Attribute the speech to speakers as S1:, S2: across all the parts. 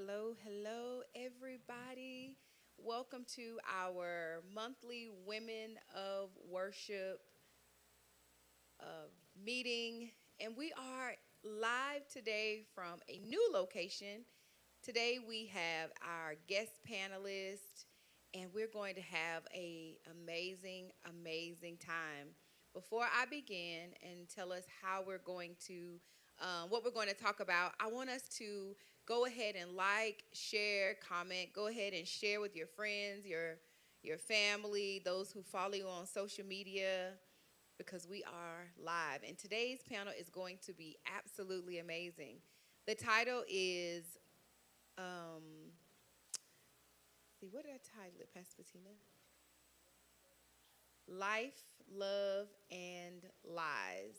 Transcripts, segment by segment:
S1: hello, everybody. Welcome to our monthly Women of Worship uh, meeting. And we are live today from a new location. Today we have our guest panelist, and we're going to have a amazing time. Before I begin and tell us how we're going to, what we're going to talk about, I want us to go ahead and like, share, comment. Go ahead and share with your friends, your family, those who follow you on social media, because we are live. And today's panel is going to be absolutely amazing. The title is um, see, what did I title it, Pastor Bettina? Life, Love, and Lies.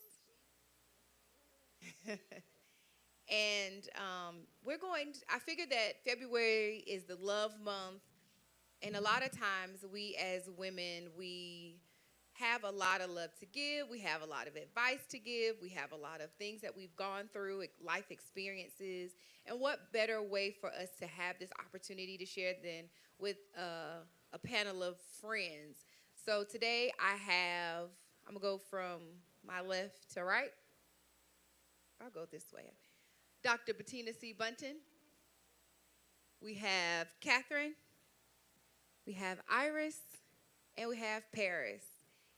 S1: And we're going to, I figured that February is the love month. And a lot of times we as women, we have a lot of love to give. We have a lot of advice to give. We have a lot of things that we've gone through, life experiences. And what better way for us to have this opportunity to share than with a panel of friends? So today I'm going to go from my left to right. I'll go this way. Dr. Bettina C. Bunton. We have Catherine. We have Iris. And we have Paris.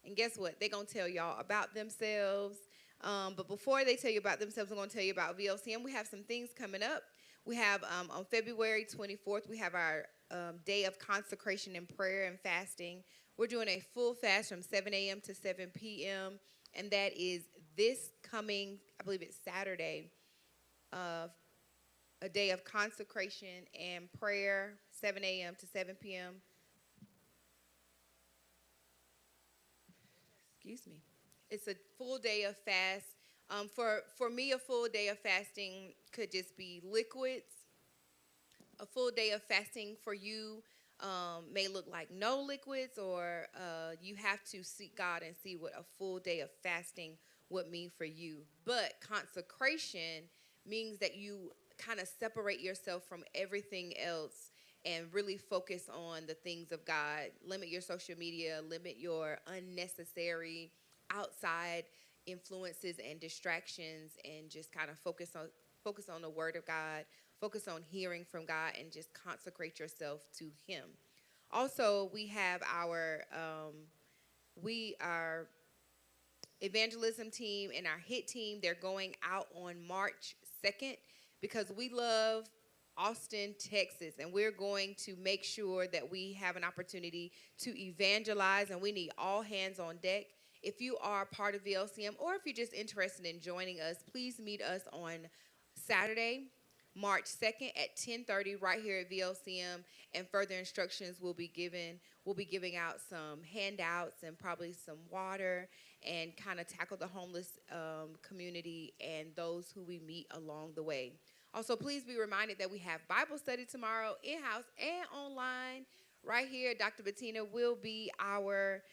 S1: And guess what? They're going to tell y'all about themselves. But before they tell you about themselves, I'm going to tell you about VLCM. We have some things coming up. We have on February 24th, we have our day of consecration and prayer and fasting. We're doing a full fast from 7 a.m. to 7 p.m. And that is this coming, I believe it's Saturday, uh, a day of consecration and prayer, 7 a.m. to 7 p.m. Excuse me. It's a full day of fast. For me, a full day of fasting could just be liquids. A full day of fasting for you may look like no liquids, or you have to seek God and see what a full day of fasting would mean for you. But consecration means that you kind of separate yourself from everything else and really focus on the things of God. Limit your social media, limit your unnecessary outside influences and distractions, and just kind of focus on the word of God, focus on hearing from God, and just consecrate yourself to him. Also, we are evangelism team and our hit team. They're going out on March 2nd because we love Austin, Texas, and we're going to make sure that we have an opportunity to evangelize, and we need all hands on deck. If you are part of VLCM, or if you're just interested in joining us, please meet us on Saturday, March 2nd at 10:30 right here at VLCM, and further instructions will be given. We'll be giving out some handouts and probably some water, and kind of tackle the homeless community and those who we meet along the way. Also, please be reminded that we have Bible study tomorrow in-house and online. Right here, Dr. Bettina will be our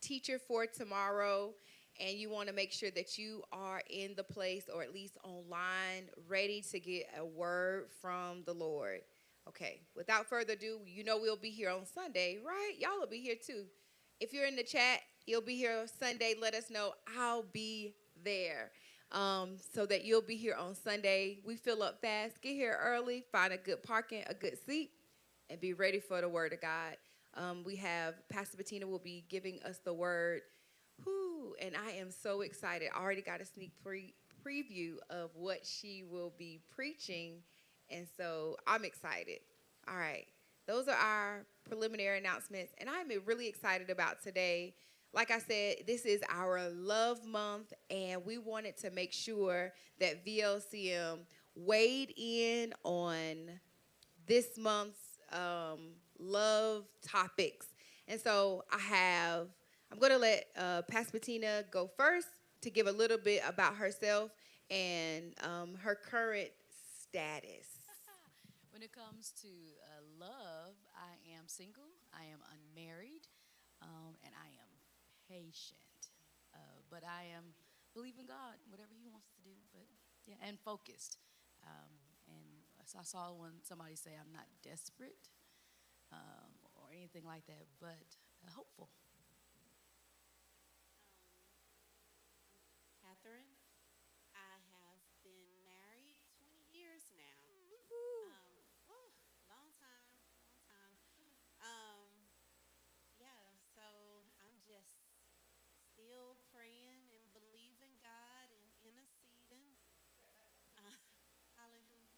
S1: teacher for tomorrow, and you want to make sure that you are in the place, or at least online, ready to get a word from the Lord. Okay, without further ado, we'll be here on Sunday, right? Y'all will be here too. If you're in the chat, you'll be here Sunday. Let us know. I'll be there. So that you'll be here on Sunday. We fill up fast. Get here early. Find a good parking, a good seat, and be ready for the word of God. We have Pastor Bettina will be giving us the word. Whew, and I am so excited. I already got a sneak preview of what she will be preaching, and so I'm excited. All right, those are our preliminary announcements, and I'm really excited about today. Like I said, this is our love month, and we wanted to make sure that VLCM weighed in on this month's love topics. And so I'm going to let Pastor Bettina go first to give a little bit about herself and her current status.
S2: When it comes to love, I am single, I am unmarried, and I am patient. But I am believing God, whatever He wants to do. But yeah, and focused. Um, I saw when somebody say I'm not desperate or anything like that, but hopeful.
S3: Catherine. I have been married 20 years now. Oh, long time, long time. Um, yeah, so I'm just still praying and believing God and interceding. Uh, hallelujah.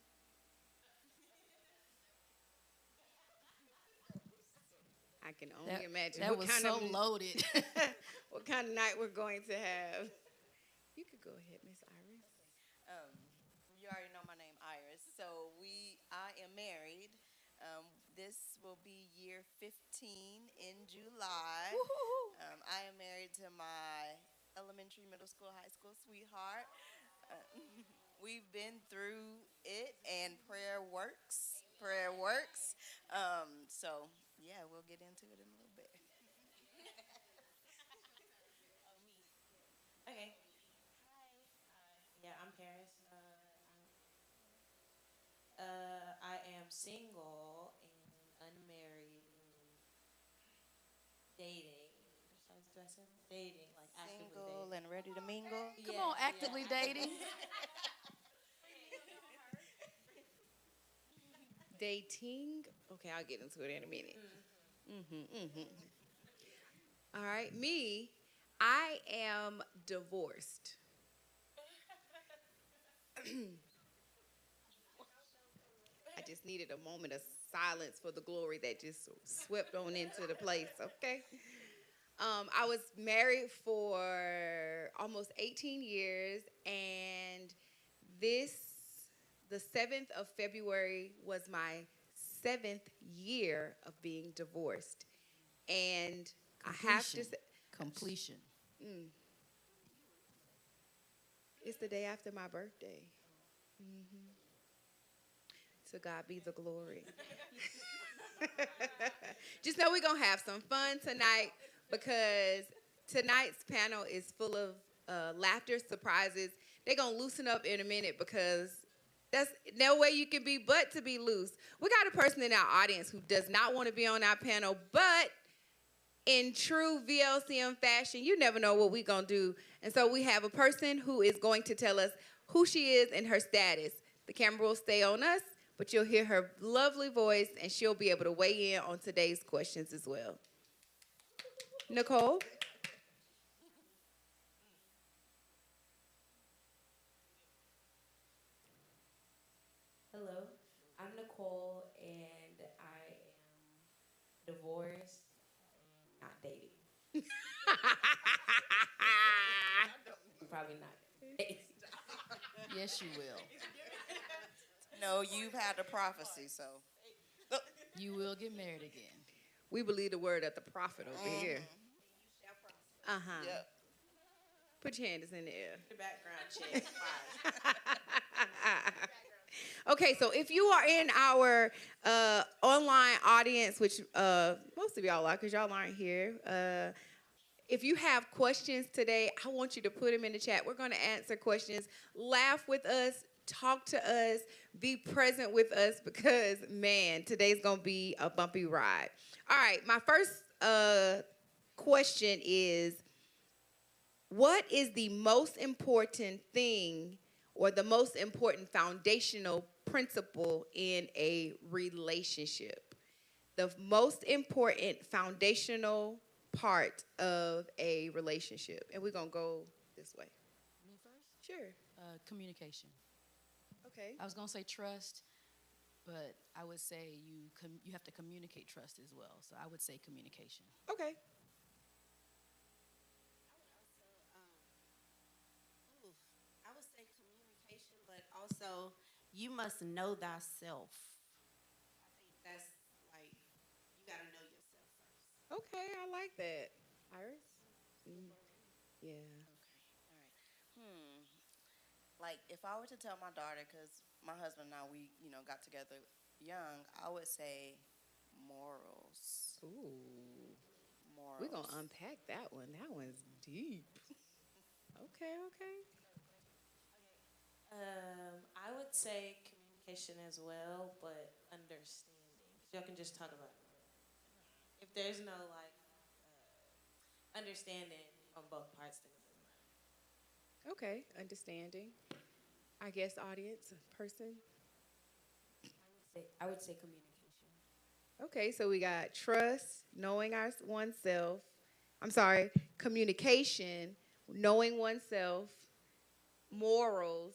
S1: I can only
S2: That
S1: imagine
S2: that was so loaded.
S1: what kind of night we're going to have. You could go ahead, Miss Iris.
S4: Um, you already know my name, Iris. So I am married. This will be year 15 in July.
S2: Woo-hoo-hoo.
S4: I am married to my elementary, middle school, high school sweetheart. Uh, we've been through it, and prayer works. Prayer works. So yeah, we'll get into it in a little bit.
S3: Oh, me. Okay. Hi. Yeah, I'm Paris. I am single and unmarried and dating. Do I say dating? Like actively
S4: Single
S3: dating.
S4: and ready to mingle.
S2: Come
S3: Yeah,
S2: on,
S3: yeah.
S2: actively dating.
S1: Dating. Okay, I'll get into it in a minute. All right, me. I am divorced. I just needed a moment of silence for the glory that just swept on into the place. Okay. I was married for almost 18 years, and this, the 7th of February, was my 7th year of being divorced. And I have to
S2: Completion.
S1: say,
S2: Completion.
S1: mm, it's the day after my birthday. To God be the glory. Just know we're going to have some fun tonight because tonight's panel is full of laughter, surprises. They're going to loosen up in a minute because that's no way you can be but to be loose. We got a person in our audience who does not want to be on our panel, but in true VLCM fashion, you never know what we're going to do. And so we have a person who is going to tell us who she is and her status. The camera will stay on us, but you'll hear her lovely voice and she'll be able to weigh in on today's questions as well. Nicole?
S3: Hello, I'm Nicole, and I am divorced and not dating. I'm probably not dating.
S2: Yes, you will.
S4: No, you've had a prophecy, so.
S2: You will get married again.
S1: We believe the word of the prophet over here. Uh-huh.
S4: Yep.
S1: Put your hands in the air.
S3: The background check.
S1: Okay, so if you are in our online audience, which most of y'all are because y'all aren't here, if you have questions today, I want you to put them in the chat. We're going to answer questions. Laugh with us. Talk to us. Be present with us because, man, today's going to be a bumpy ride. All right, my first question is, what is the most important thing or the most important foundational principle in a relationship? The most important foundational part of a relationship. And we're going to go this way.
S2: Me first?
S1: Sure.
S2: Communication.
S1: Okay.
S2: I was gonna say trust, but I would say you have to communicate trust as well. So I would say communication.
S1: Okay.
S3: Ooh, I would say communication, but also you must know thyself. I think that's like you got to know yourself first.
S1: Okay, I like that. Iris? Mm, yeah.
S4: Okay. All right. Like if I were to tell my daughter, because my husband and I, we got together young, I would say morals.
S1: Ooh. We're going to
S4: Morals.
S1: unpack that one. That one's deep. Okay, okay.
S3: I would say communication
S5: communication as well, but understanding. 'Cause y'all can just talk about it. If there's no like understanding on both parts, then it doesn't matter.
S1: Okay, understanding. I guess audience person.
S3: I would say communication.
S1: Okay, so we got trust, knowing our oneself. I'm sorry, communication, knowing oneself, morals,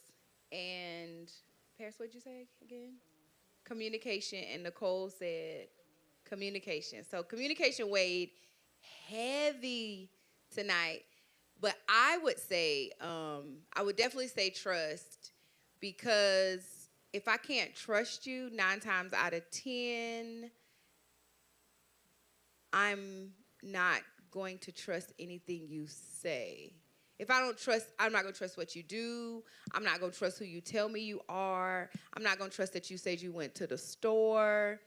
S1: and Paris, what'd you say again? Communication, and Nicole said communication. So communication weighed heavy tonight, but I would say, I would definitely say trust because if I can't trust you, 9 times out of 10, I'm not going to trust anything you say. If I don't trust, I'm not going to trust what you do. I'm not going to trust who you tell me you are. I'm not going to trust that you said you went to the store,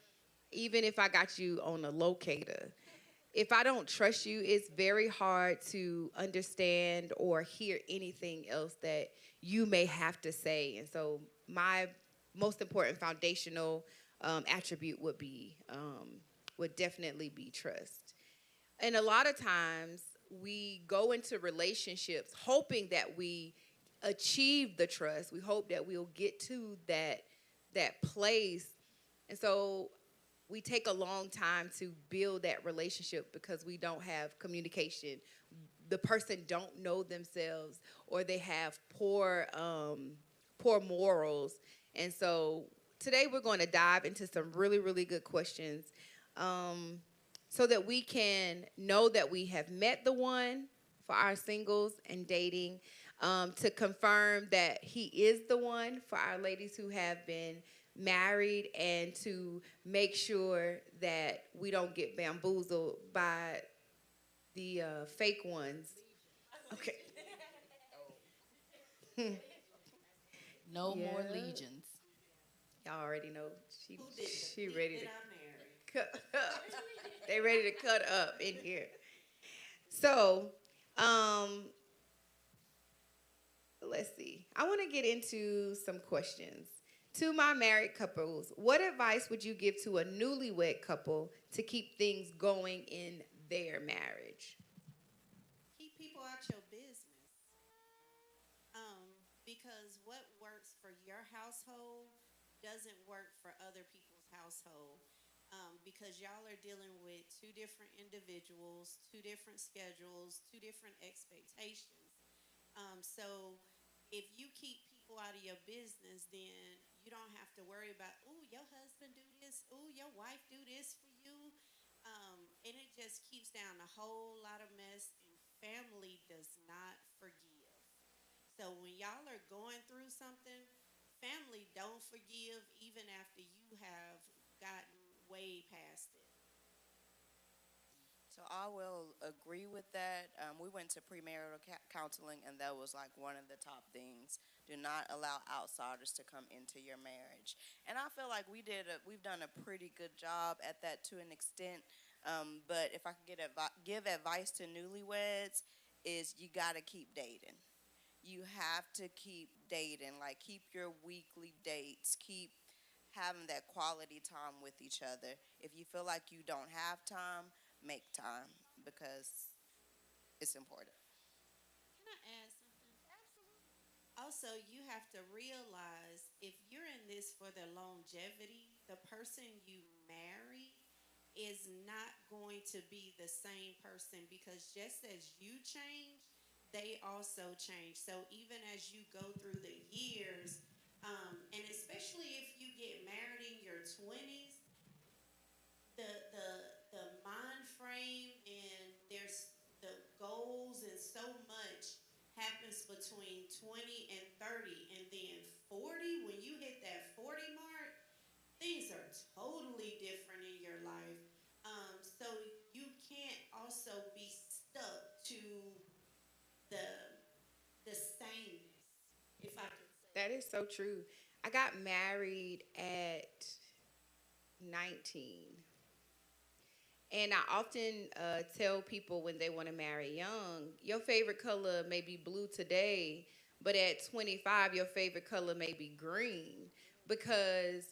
S1: even if I got you on a locator. If I don't trust you, it's very hard to understand or hear anything else that you may have to say. And so, my most important foundational attribute would definitely be trust. And a lot of times we go into relationships hoping that we achieve the trust. We hope that we'll get to that place. And so we take a long time to build that relationship because we don't have communication. The person don't know themselves, or they have poor morals. And so today we're going to dive into some really really good questions, um, so that we can know that we have met the one for our singles and dating, to confirm that he is the one for our ladies who have been married, and to make sure that we don't get bamboozled by the fake ones. Okay.
S2: No more
S1: Yeah.
S2: legions.
S1: Y'all already know she
S3: Who did the
S1: she
S3: dick
S1: ready
S3: that
S1: to
S3: I married?
S1: cut up. They ready to cut up in here. So, um, let's see. I want to get into some questions. To my married couples, what advice would you give to a newlywed couple to keep things going in their marriage?
S3: Keep people out your business. Because what works for your household doesn't work for other people's household. Because y'all are dealing with two different individuals, two different schedules, two different expectations. So if you keep people out of your business, then you don't have to worry about, oh, your husband do this, oh, your wife do this for you. And it just keeps down a whole lot of mess, and family does not forgive. So when y'all are going through something, family don't forgive even after you have gotten way past it.
S4: So I will agree with that. We went to premarital counseling, and that was like one of the top things. Do not allow outsiders to come into your marriage. And I feel like we've done a pretty good job at that to an extent. But if I could give advice to newlyweds, is you got to keep dating. You have to keep dating. Like keep your weekly dates. Keep having that quality time with each other. If you feel like you don't have time, make time because it's important.
S3: Can I add something? Also, you have to realize if you're in this for the longevity, the person you marry is not going to be the same person, because just as you change, they also change. So even as you go through the years, and especially if you get married in your 20s, the the the mind frame and there's the goals and so much happens between 20 and 30, and then 40, when you hit that 40 mark, things are totally different in your life. So you can't also be stuck to the the sameness, if I can say
S1: That is
S3: that.
S1: so true. I got married at 19. And I often tell people when they want to marry young, your favorite color may be blue today, but at 25, your favorite color may be green. because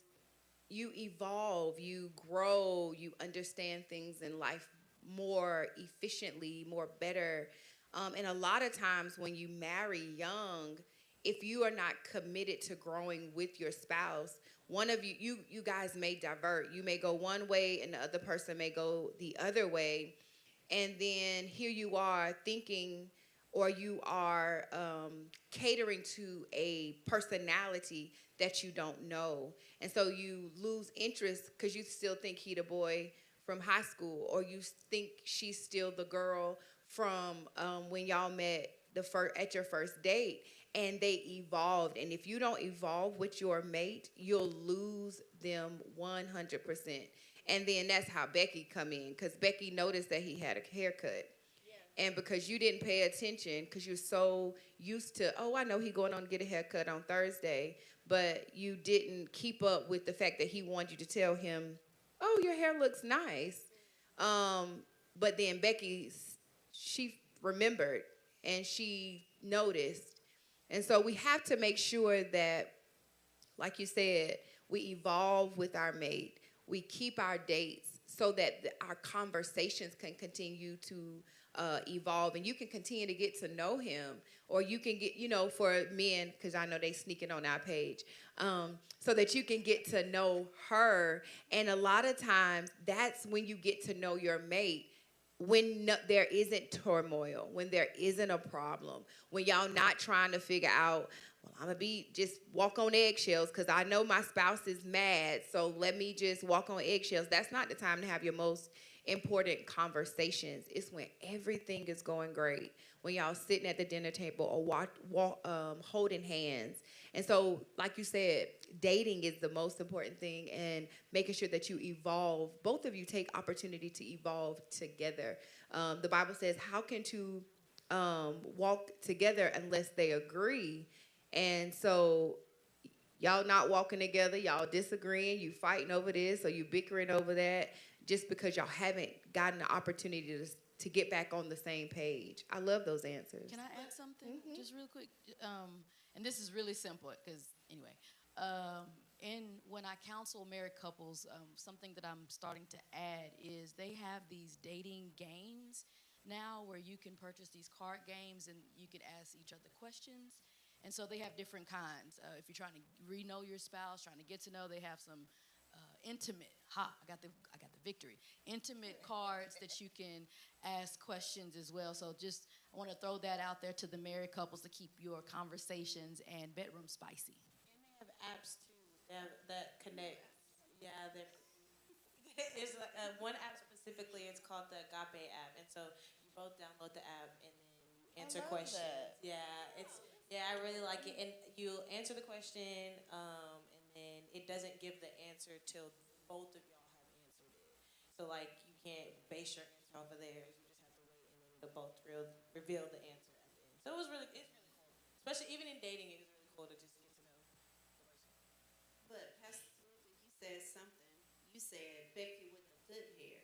S1: you evolve, you grow, you understand things in life more efficiently, more better. And a lot of times when you marry young, if you are not committed to growing with your spouse, one of you guys may divert. You may go one way and the other person may go the other way. And then here you are thinking, or you are catering to a personality that you don't know. And so you lose interest because you still think he the boy from high school, or you think she's still the girl from when y'all met at your first date. And they evolved. And if you don't evolve with your mate, you'll lose them 100%. And then that's how Becky come in, because Becky noticed that he had a haircut. And because you didn't pay attention, because you're so used to, oh, I know he going on to get a haircut on Thursday, but you didn't keep up with the fact that he wanted you to tell him, oh, your hair looks nice. But then Becky, she remembered and she noticed. And so we have to make sure that, like you said, we evolve with our mate. We keep our dates so that our conversations can continue to evolve, and you can continue to get to know him, or you can get, for men, because I know they sneaking on our page, so that you can get to know her. And a lot of times that's when you get to know your mate, when there isn't turmoil, when there isn't a problem, when y'all not trying to figure out, well, I'm going to just walk on eggshells because I know my spouse is mad, so let me just walk on eggshells. That's not the time to have your most important conversations. It's when everything is going great, when y'all sitting at the dinner table or holding hands. And so, like you said, dating is the most important thing, and making sure that you evolve. Both of you take opportunity to evolve together. The Bible says, how can two walk together unless they agree? And so y'all not walking together, y'all disagreeing, you fighting over this, or you bickering over that, just because y'all haven't gotten the opportunity to get back on the same page. I love those answers.
S2: Can I add something just real quick? And this is really simple because, anyway, when I counsel married couples, something that I'm starting to add is they have these dating games now where you can purchase these card games and you can ask each other questions. And so they have different kinds. If you're trying to re-know your spouse, trying to get to know, they have some intimate. I got the victory. Intimate cards that you can ask questions as well. So I want to throw that out there to the married couples to keep your conversations and bedroom spicy.
S5: And they have apps too that connect. Yeah, there's one app specifically. It's called the Agape app, and so you both download the app and then you answer questions.
S4: That.
S5: I really like it, and you answer the question, and then it doesn't give the answer till both of y'all have answered it. So like you can't base your answer off of theirs. You just have to wait, and then they'll both reveal the answer at the end. So it's really cool, especially even in dating. It is really cool to just get to know the person.
S3: But Pastor Susan, you said something. You said Becky with the good hair.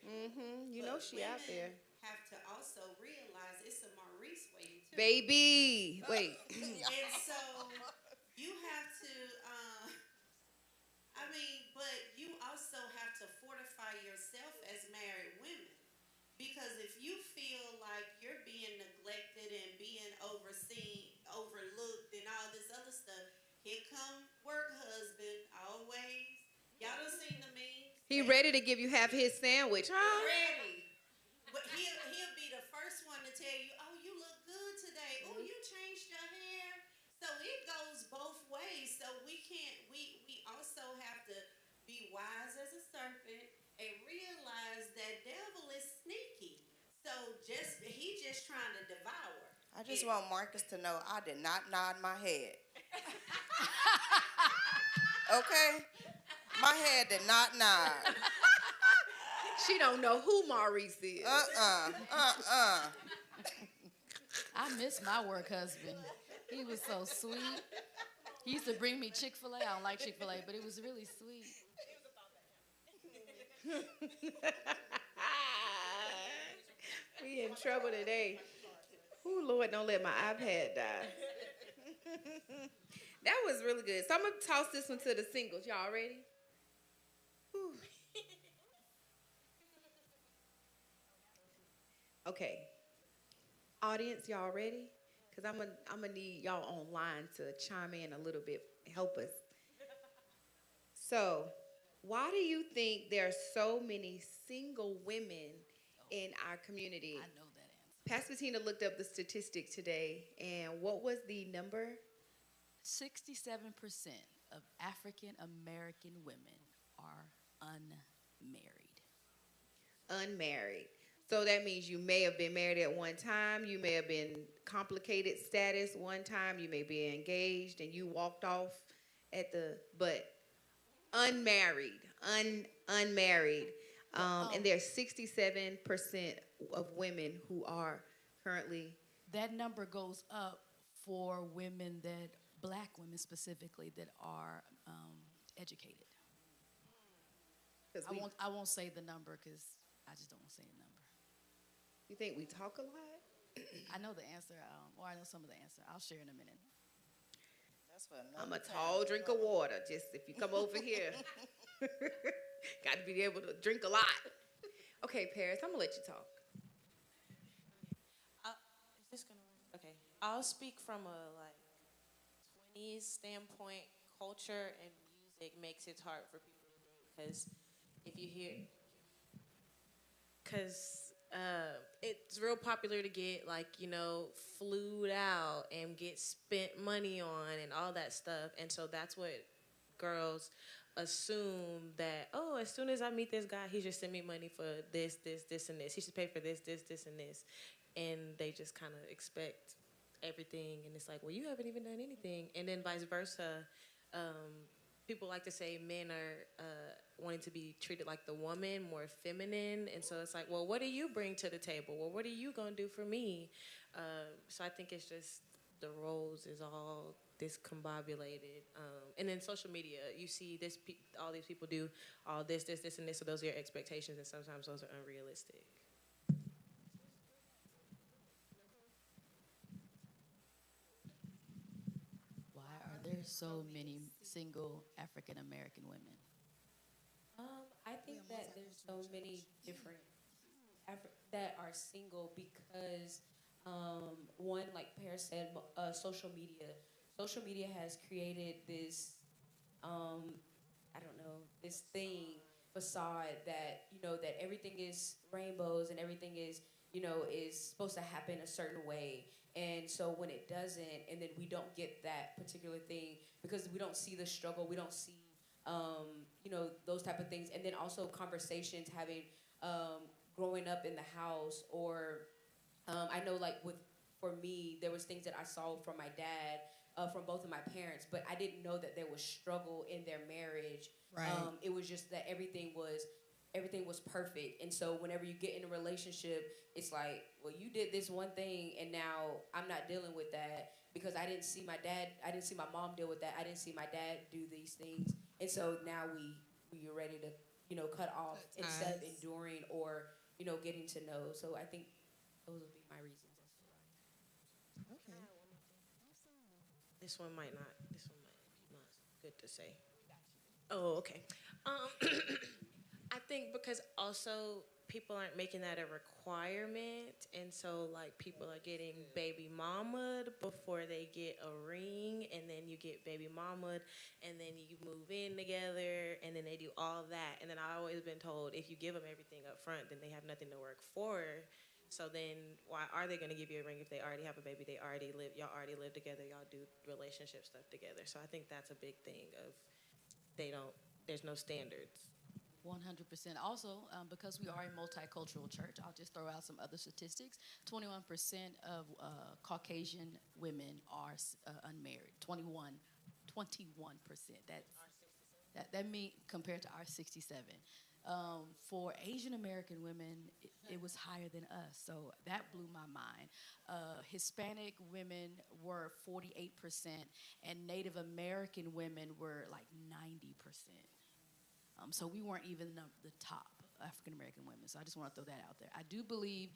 S1: You know she out there.
S3: Have to also realize it's a Maurice waiting too.
S1: Baby, wait.
S3: And so you have to, but you also have to fortify yourself as married women. Because if you feel like you're being neglected and being overseen, overlooked, and all this other stuff, here come work husband always. Y'all done seen the memes?
S1: He ready to give you half his sandwich, huh?
S3: Ready. But he'll be the first one to tell you, oh, you look good today. Oh, you changed your hair. So it goes both ways. So we also have to be wise as a serpent and realize that devil is sneaky. So he just trying to devour.
S4: I just want Marcus to know I did not nod my head. Okay? My head did not nod.
S1: She don't know who Maurice is.
S2: I miss my work husband. He was so sweet. He used to bring me Chick-fil-A. I don't like Chick-fil-A, but it was really sweet.
S1: We in trouble today. Ooh, Lord, don't let my iPad die. That was really good. So I'm gonna toss this one to the singles. Y'all ready? Whew. Okay, audience, y'all ready? Cause I'm gonna need y'all online to chime in a little bit, help us. So, why do you think there are so many single women in our community?
S2: I know that answer.
S1: Pastor Tina looked up the statistic today, and what was the number?
S2: 67% of African American women are unmarried.
S1: Unmarried. So that means you may have been married at one time, you may have been complicated status one time, you may be engaged and you walked off at the but unmarried, unmarried. And there's 67% of women who are currently
S2: That number goes up for women that, black women specifically, that are educated.
S1: because
S2: I
S1: we.
S2: won't. I won't say the number because I just don't want to say the number.
S1: You think we talk a lot?
S2: I know the answer, or I know some of the answer. I'll share in a minute.
S4: That's for
S1: I'm
S4: another
S1: a
S4: time.
S1: tall drink of water. Just if you come over here, got to be able to drink a lot. Okay, Paris, I'm gonna let you talk.
S5: Is this gonna work? Okay. I'll speak from a like 20s standpoint. Culture and music makes it hard for people to date because if you hear, because it's real popular to get like flued out and get spent money on and all that stuff, and so that's what girls assume that, oh, as soon as I meet this guy, he should send me money for this and this. He should pay for this and this, and they just kind of expect everything, and it's like, well, you haven't even done anything, and then vice versa. People like to say men are wanting to be treated like the woman, more feminine, and so it's like, well, what do you bring to the table? Well, what are you gonna do for me? So I think it's just the roles is all discombobulated, and then social media, you see this, all these people do all this, and this, so those are your expectations, and sometimes those are unrealistic.
S2: Why are there so many single African American women?
S5: I think that there's so many different that are single because one, like Paris said, social media has created this um, I don't know, this thing facade that that everything is rainbows and everything is is supposed to happen a certain way. And so when it doesn't, and then we don't get that particular thing because we don't see the struggle, we don't see those type of things, and then also conversations having growing up in the house, or I know, like, with for me, there was things that I saw from my dad, from both of my parents, but I didn't know that there was struggle in their marriage.
S1: Right.
S5: It was just that everything was perfect, and so whenever you get in a relationship, it's like, well, you did this one thing, and now I'm not dealing with that because I didn't see my mom deal with that, I didn't see my dad do these things, and so now we are ready to cut off instead of enduring or getting to know. So I think those would be my reasons as to why.
S1: Okay.
S5: This one might not. This one might be not good to say. Oh, okay. Um, I think because also people aren't making that a requirement, and so like people are getting baby mamaed before they get a ring, and then you get baby mamaed, and then you move in together, and then they do all that, and then I've always been told if you give them everything up front, then they have nothing to work for. So then, why are they going to give you a ring if they already have a baby? Y'all already live together. Y'all do relationship stuff together. So I think that's a big thing of they don't. There's no standards.
S2: 100%. Also, because we are a multicultural church, I'll just throw out some other statistics. 21% of Caucasian women are unmarried. 21%. That mean compared to our 67. For Asian American women, it was higher than us, so that blew my mind. Hispanic women were 48%, and Native American women were like 90%. So we weren't even the top African American women. So I just want to throw that out there. I do believe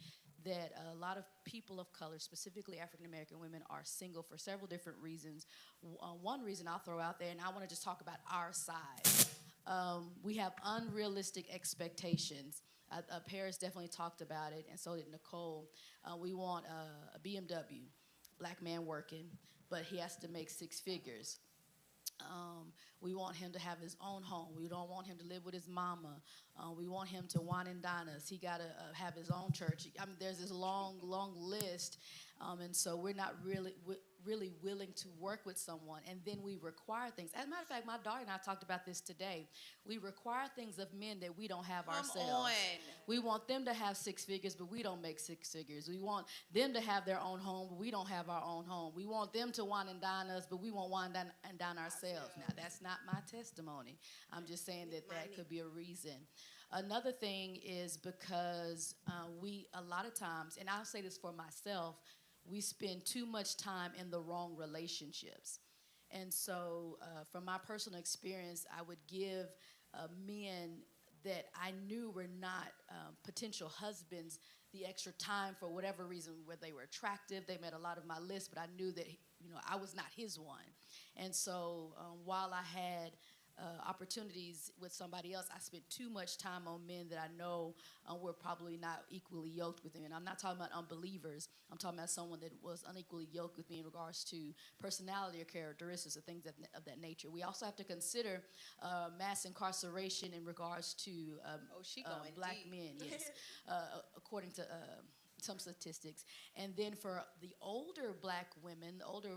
S2: that a lot of people of color, specifically African American women, are single for several different reasons. One reason I'll throw out there, and I want to just talk about our side. We have unrealistic expectations. Paris definitely talked about it, and so did Nicole. We want a BMW, black man working, but he has to make six figures. We want him to have his own home. We don't want him to live with his mama. We want him to wine and dine us. He got to have his own church. I mean, there's this long, long list, and so we're not really willing to work with someone. And then we require things. As a matter of fact, my daughter and I talked about this today. We require things of men that we don't have
S1: Come
S2: ourselves.
S1: on.
S2: We want them to have six figures, but we don't make six figures. We want them to have their own home, but we don't have our own home. We want them to wine and dine us, but we won't wine and dine ourselves. Now, that's not my testimony. I'm just saying that that could be a reason. Another thing is because we, a lot of times, and I'll say this for myself, we spend too much time in the wrong relationships. And so, from my personal experience, I would give men that I knew were not potential husbands the extra time for whatever reason, whether they were attractive, they met a lot of my list, but I knew that I was not his one. And so, while I had opportunities with somebody else, I spent too much time on men that I know were probably not equally yoked with me. And I'm not talking about unbelievers. I'm talking about someone that was unequally yoked with me in regards to personality or characteristics or things of that nature. We also have to consider mass incarceration in regards to black
S1: deep.
S2: men, yes, according to some statistics. And then for the older black women, the older,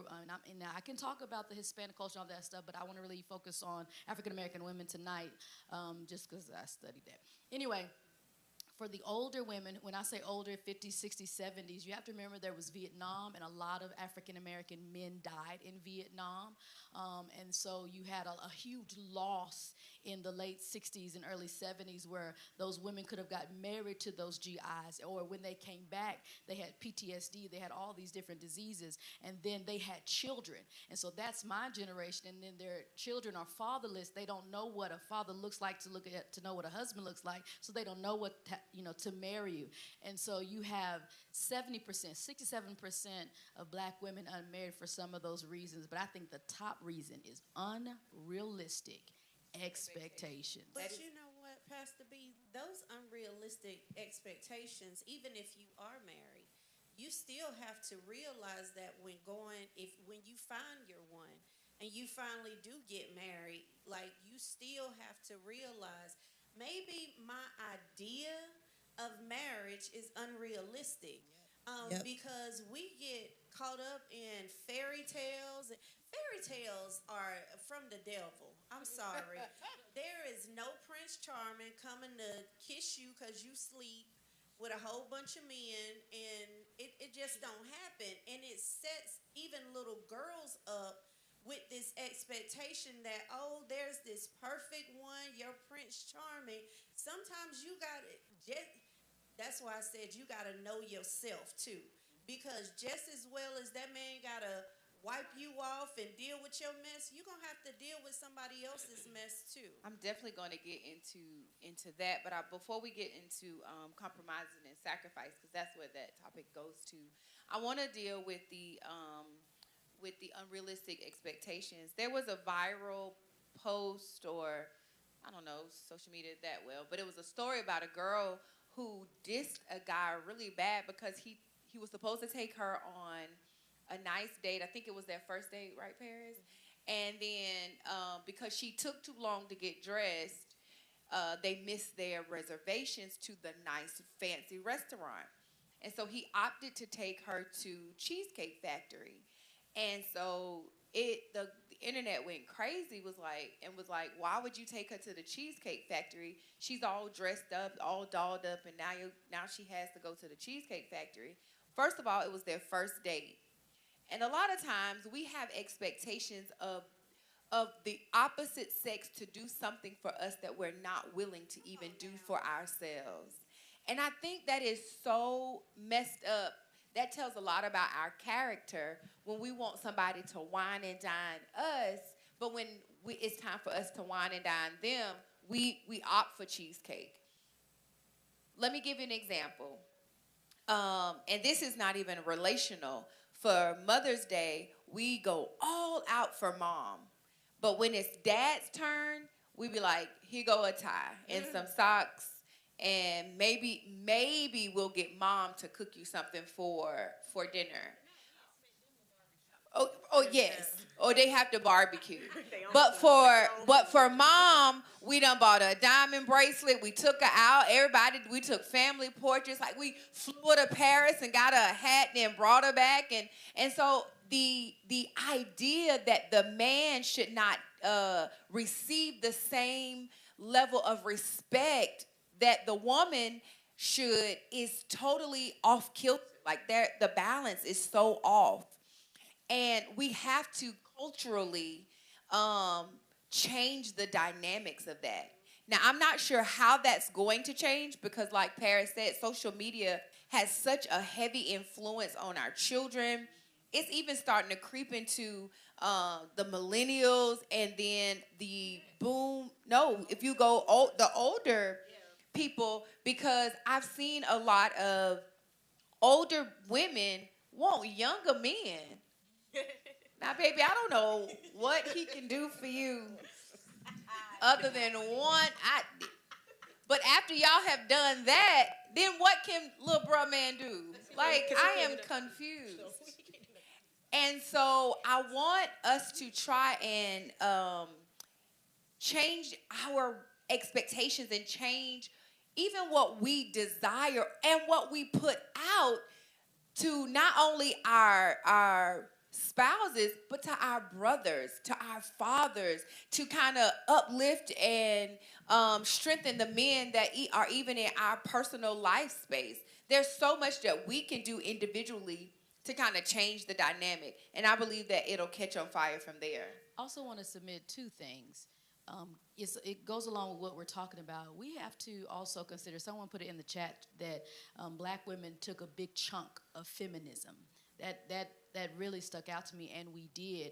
S2: and now I can talk about the Hispanic culture and all that stuff, but I want to really focus on African American women tonight, just because I studied that. Anyway, for the older women, when I say older, 50s, 60s, 70s, you have to remember there was Vietnam, and a lot of African American men died in Vietnam. And so you had a huge loss in the late 60s and early 70s where those women could have gotten married to those GIs, or when they came back, they had PTSD, they had all these different diseases, and then they had children. And so that's my generation, and then their children are fatherless. They don't know what a father looks like to know what a husband looks like, so they don't know what to marry you. And so you have 70%, 67% of black women unmarried for some of those reasons, but I think the top reason is unrealistic expectations.
S3: But you know what, Pastor B? Those unrealistic expectations, even if you are married, you still have to realize that when you find your one and you finally do get married, like you still have to realize maybe my idea of marriage is unrealistic. Because we get caught up in fairy tales. Fairy tales are from the devil. I'm sorry. There is no Prince Charming coming to kiss you because you sleep with a whole bunch of men, and it just don't happen. And it sets even little girls up with this expectation that, oh, there's this perfect one, your Prince Charming. Sometimes you got it. That's why I said you got to know yourself too. Because just as well as that man got to wipe you off and deal with your mess, you're going to have to deal with somebody else's mess too.
S1: I'm definitely going to get into that, but before we get into compromising and sacrifice, because that's where that topic goes to, I want to deal with the unrealistic expectations. There was a viral post, or I don't know social media that well, but it was a story about a girl who dissed a guy really bad because he was supposed to take her on a nice date. I think it was their first date, right, Paris? And then because she took too long to get dressed, they missed their reservations to the nice, fancy restaurant. And so he opted to take her to Cheesecake Factory. And so the internet went crazy, was like, why would you take her to the Cheesecake Factory? She's all dressed up, all dolled up, and now she has to go to the Cheesecake Factory. First of all, it was their first date. And a lot of times we have expectations of the opposite sex to do something for us that we're not willing to even do for ourselves. And I think that is so messed up. That tells a lot about our character when we want somebody to wine and dine us, but when it's time for us to wine and dine them, we opt for cheesecake. Let me give you an example. and this is not even relational. For Mother's Day, we go all out for mom. But when it's dad's turn, we be like, here go a tie and some socks, and maybe we'll get mom to cook you something for dinner. Oh yes. Or they have to barbecue. But for mom, we done bought a diamond bracelet. We took her out. Everybody, we took family portraits. Like we flew her to Paris and got her a hat, and then brought her back. And so the idea that the man should not receive the same level of respect that the woman should is totally off kilter. Like the balance is so off. And we have to culturally um, change the dynamics of that. Now, I'm not sure how that's going to change because, like Paris said, social media has such a heavy influence on our children. It's even starting to creep into the millennials and then the boom. No, if you go the older people, because I've seen a lot of older women want younger men. Now, baby, I don't know what he can do for you other than one. But after y'all have done that, then what can little bruh man do? Like, I am confused. And so I want us to try and change our expectations and change even what we desire and what we put out to not only our spouses, but to our brothers, to our fathers, to kind of uplift and strengthen the men that are even in our personal life space. There's so much that we can do individually to kind of change the dynamic, and I believe that it'll catch on fire from there.
S2: I also want to submit two things. It goes along with what we're talking about. We have to also consider, someone put it in the chat, that black women took a big chunk of feminism. That really stuck out to me, and we did.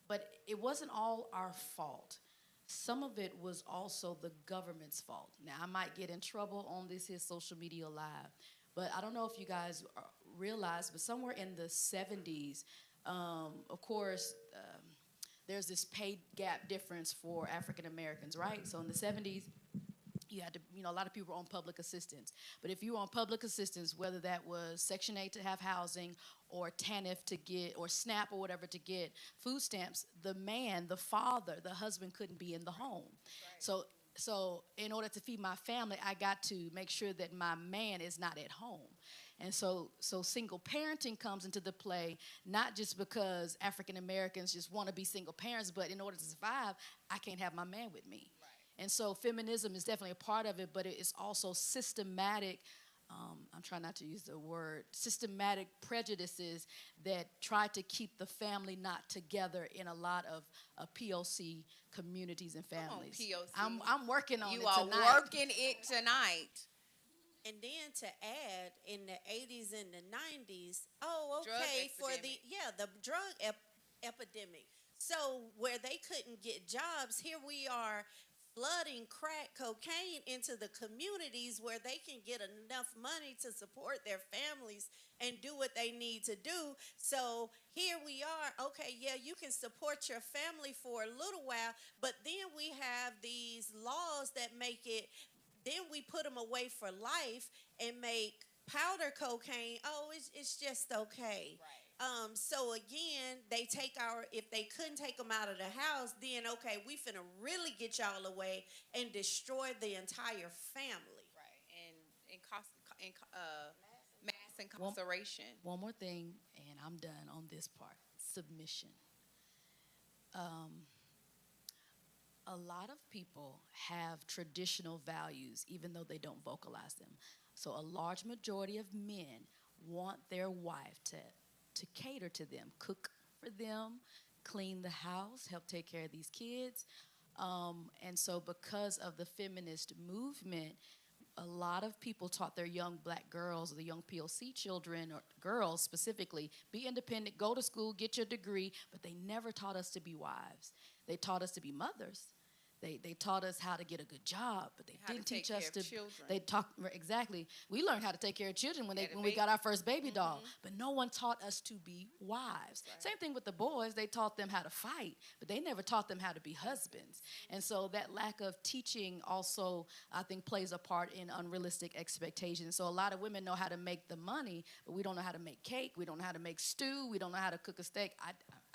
S2: But it wasn't all our fault. Some of it was also the government's fault. Now, I might get in trouble on this here social media live, but I don't know if you guys realize, but somewhere in the 70s, of course, there's this pay gap difference for African Americans, right? So in the 70s, you had to, a lot of people were on public assistance. But if you were on public assistance, whether that was Section 8 to have housing or TANF to get, or SNAP or whatever to get food stamps, the man, the father, the husband couldn't be in the home. Right. So in order to feed my family, I got to make sure that my man is not at home. And so single parenting comes into the play, not just because African Americans just want to be single parents, but in order to survive, I can't have my man with me. Right. And so feminism is definitely a part of it, but it's also systematic, I'm trying not to use the word, systematic prejudices that try to keep the family not together in a lot of POC communities and families.
S1: Come on, POC.
S2: I'm working on it
S1: tonight. You are working it tonight.
S3: And then to add, in the 80s and the 90s, the drug epidemic. So where they couldn't get jobs, here we are flooding crack cocaine into the communities where they can get enough money to support their families and do what they need to do. So here we are, okay, yeah, you can support your family for a little while, but then we have these laws that make it, then we put them away for life and make powder cocaine, it's just okay. Right. So again, if they couldn't take them out of the house, then okay, we finna really get y'all away and destroy the entire family.
S1: Right, and mass incarceration.
S2: One more thing, and I'm done on this part. Submission. A lot of people have traditional values, even though they don't vocalize them. So a large majority of men want their wife to cater to them, cook for them, clean the house, help take care of these kids. And so because of the feminist movement, a lot of people taught their young black girls, or the young POC children, or girls specifically, be independent, go to school, get your degree, but they never taught us to be wives. They taught us to be mothers. They taught us how to get a good job, but they
S1: How to
S2: didn't
S1: take
S2: teach
S1: care
S2: us
S1: of
S2: to.
S1: children.
S2: They taught exactly. We learned how to take care of children when
S1: Had a
S2: when we got
S1: baby.
S2: our first baby doll, but no one taught us to be wives.
S1: Right.
S2: Same thing with the boys. They taught them how to fight, but they never taught them how to be husbands. And so that lack of teaching also, I think, plays a part in unrealistic expectations. So a lot of women know how to make the money, but we don't know how to make cake. We don't know how to make stew. We don't know how to cook a steak.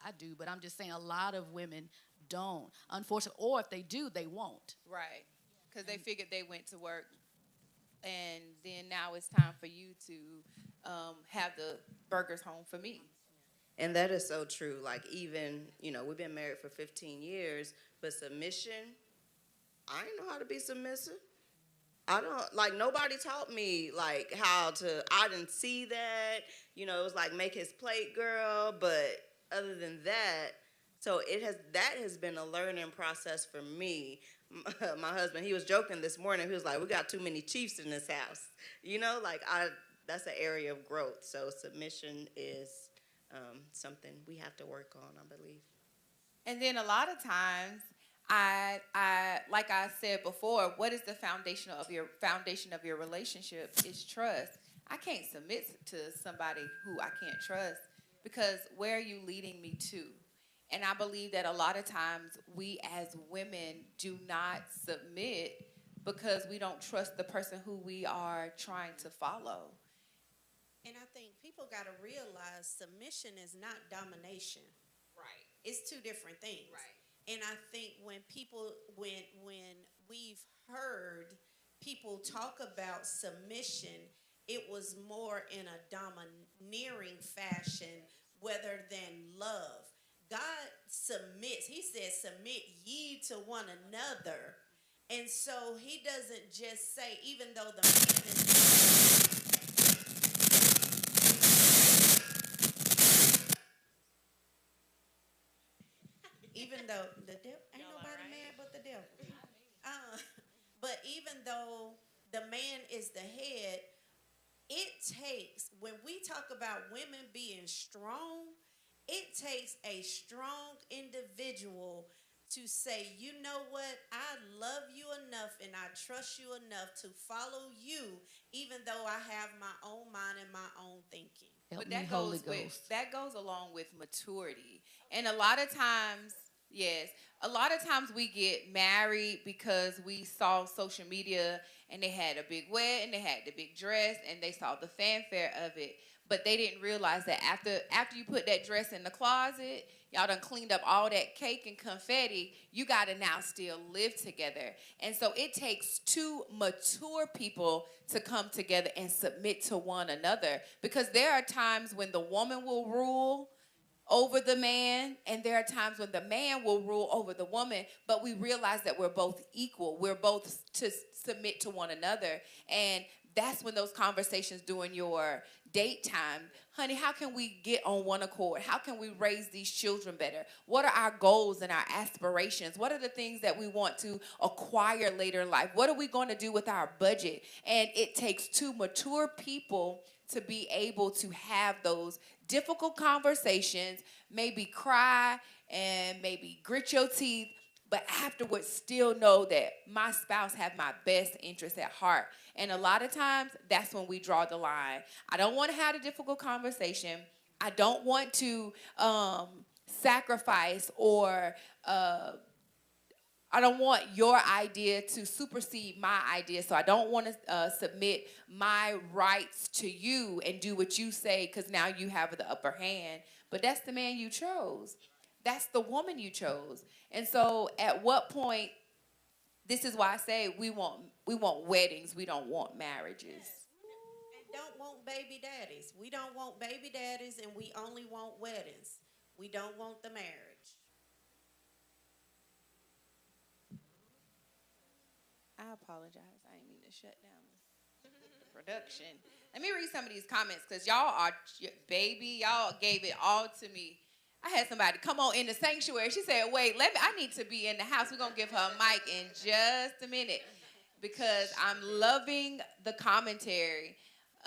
S2: I do, but I'm just saying a lot of women don't, unfortunately, or if they do, they won't.
S1: Right. Because they figured they went to work, and then now it's time for you to have the burgers home for me.
S4: And that is so true. Like, even, we've been married for 15 years, but submission, I didn't know how to be submissive. I don't, like, nobody taught me, like, how to, I didn't see that. It was like, make his plate, girl. But other than that, so that has been a learning process for me. My husband, he was joking this morning. He was like, we got too many chiefs in this house. Like, that's an area of growth. So submission is something we have to work on, I believe.
S1: And then a lot of times, like I said before, what is the foundation of your relationship is trust. I can't submit to somebody who I can't trust, because where are you leading me to? And I believe that a lot of times we as women do not submit because we don't trust the person who we are trying to follow.
S3: And I think people got to realize submission is not domination.
S1: Right.
S3: It's two different things.
S1: Right.
S3: And I think when we've heard people talk about submission, it was more in a domineering fashion rather than love. God submits. He says, submit ye to one another. And so he doesn't just say, even though the man is, even though the devil, ain't nobody mad but the devil. But even though the man is the head, it takes, when we talk about women being strong, it takes a strong individual to say, you know what, I love you enough and I trust you enough to follow you, even though I have my own mind and my own thinking.
S2: Help
S1: But
S2: me,
S1: that
S2: Holy
S1: goes with
S2: Ghost.
S1: that goes along with maturity. And a lot of times, yes, a lot of times we get married because we saw social media and they had a big wedding, they had the big dress, and they saw the fanfare of it. But they didn't realize that after you put that dress in the closet, y'all done cleaned up all that cake and confetti, you got to now still live together. And so it takes two mature people to come together and submit to one another, because there are times when the woman will rule over the man, and there are times when the man will rule over the woman, but we realize that we're both equal. We're both to submit to one another. And that's when those conversations during your date time, honey, how can we get on one accord? How can we raise these children better? What are our goals and our aspirations? What are the things that we want to acquire later in life? What are we going to do with our budget? And it takes two mature people to be able to have those difficult conversations, maybe cry and maybe grit your teeth, but afterwards still know that my spouse have my best interest at heart. And a lot of times, that's when we draw the line. I don't want to have a difficult conversation. I don't want to sacrifice or I don't want your idea to supersede my idea. So I don't want to submit my rights to you and do what you say, because now you have the upper hand. But that's the man you chose. That's the woman you chose. And so at what point, this is why I say we want weddings. We don't want marriages.
S3: And don't want baby daddies. We don't want baby daddies, and we only want weddings. We don't want the marriage.
S1: I apologize. I didn't mean to shut down the production. Let me read some of these comments, because y'all are, baby, y'all gave it all to me. I had somebody come on in the sanctuary. She said, wait, I need to be in the house. We're going to give her a mic in just a minute, because I'm loving the commentary.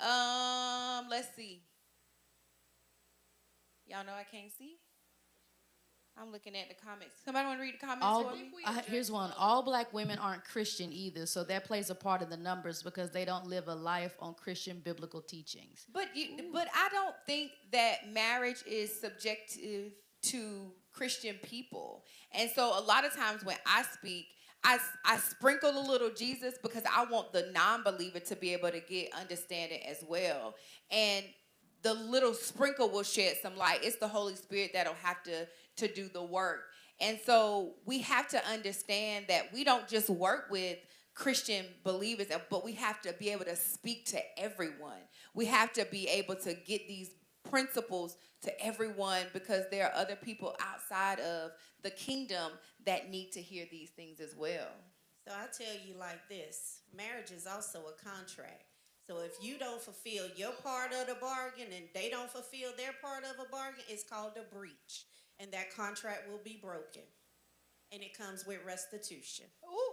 S1: Let's see. Y'all know I can't see? I'm looking at the comments. Somebody want to read the comments
S2: All,
S1: for me?
S2: here's one. All black women aren't Christian either, so that plays a part of the numbers because they don't live a life on Christian biblical teachings.
S1: But I don't think that marriage is subjective to Christian people. And so a lot of times when I speak, I sprinkle a little Jesus because I want the non-believer to be able to get understanding as well. And the little sprinkle will shed some light. It's the Holy Spirit that'll have to do the work. And so we have to understand that we don't just work with Christian believers, but we have to be able to speak to everyone. We have to be able to get these principles to everyone because there are other people outside of the kingdom that need to hear these things as well.
S3: So I tell you like this, marriage is also a contract. So if you don't fulfill your part of the bargain and they don't fulfill their part of a bargain, it's called a breach. And that contract will be broken. And it comes with restitution.
S1: Ooh.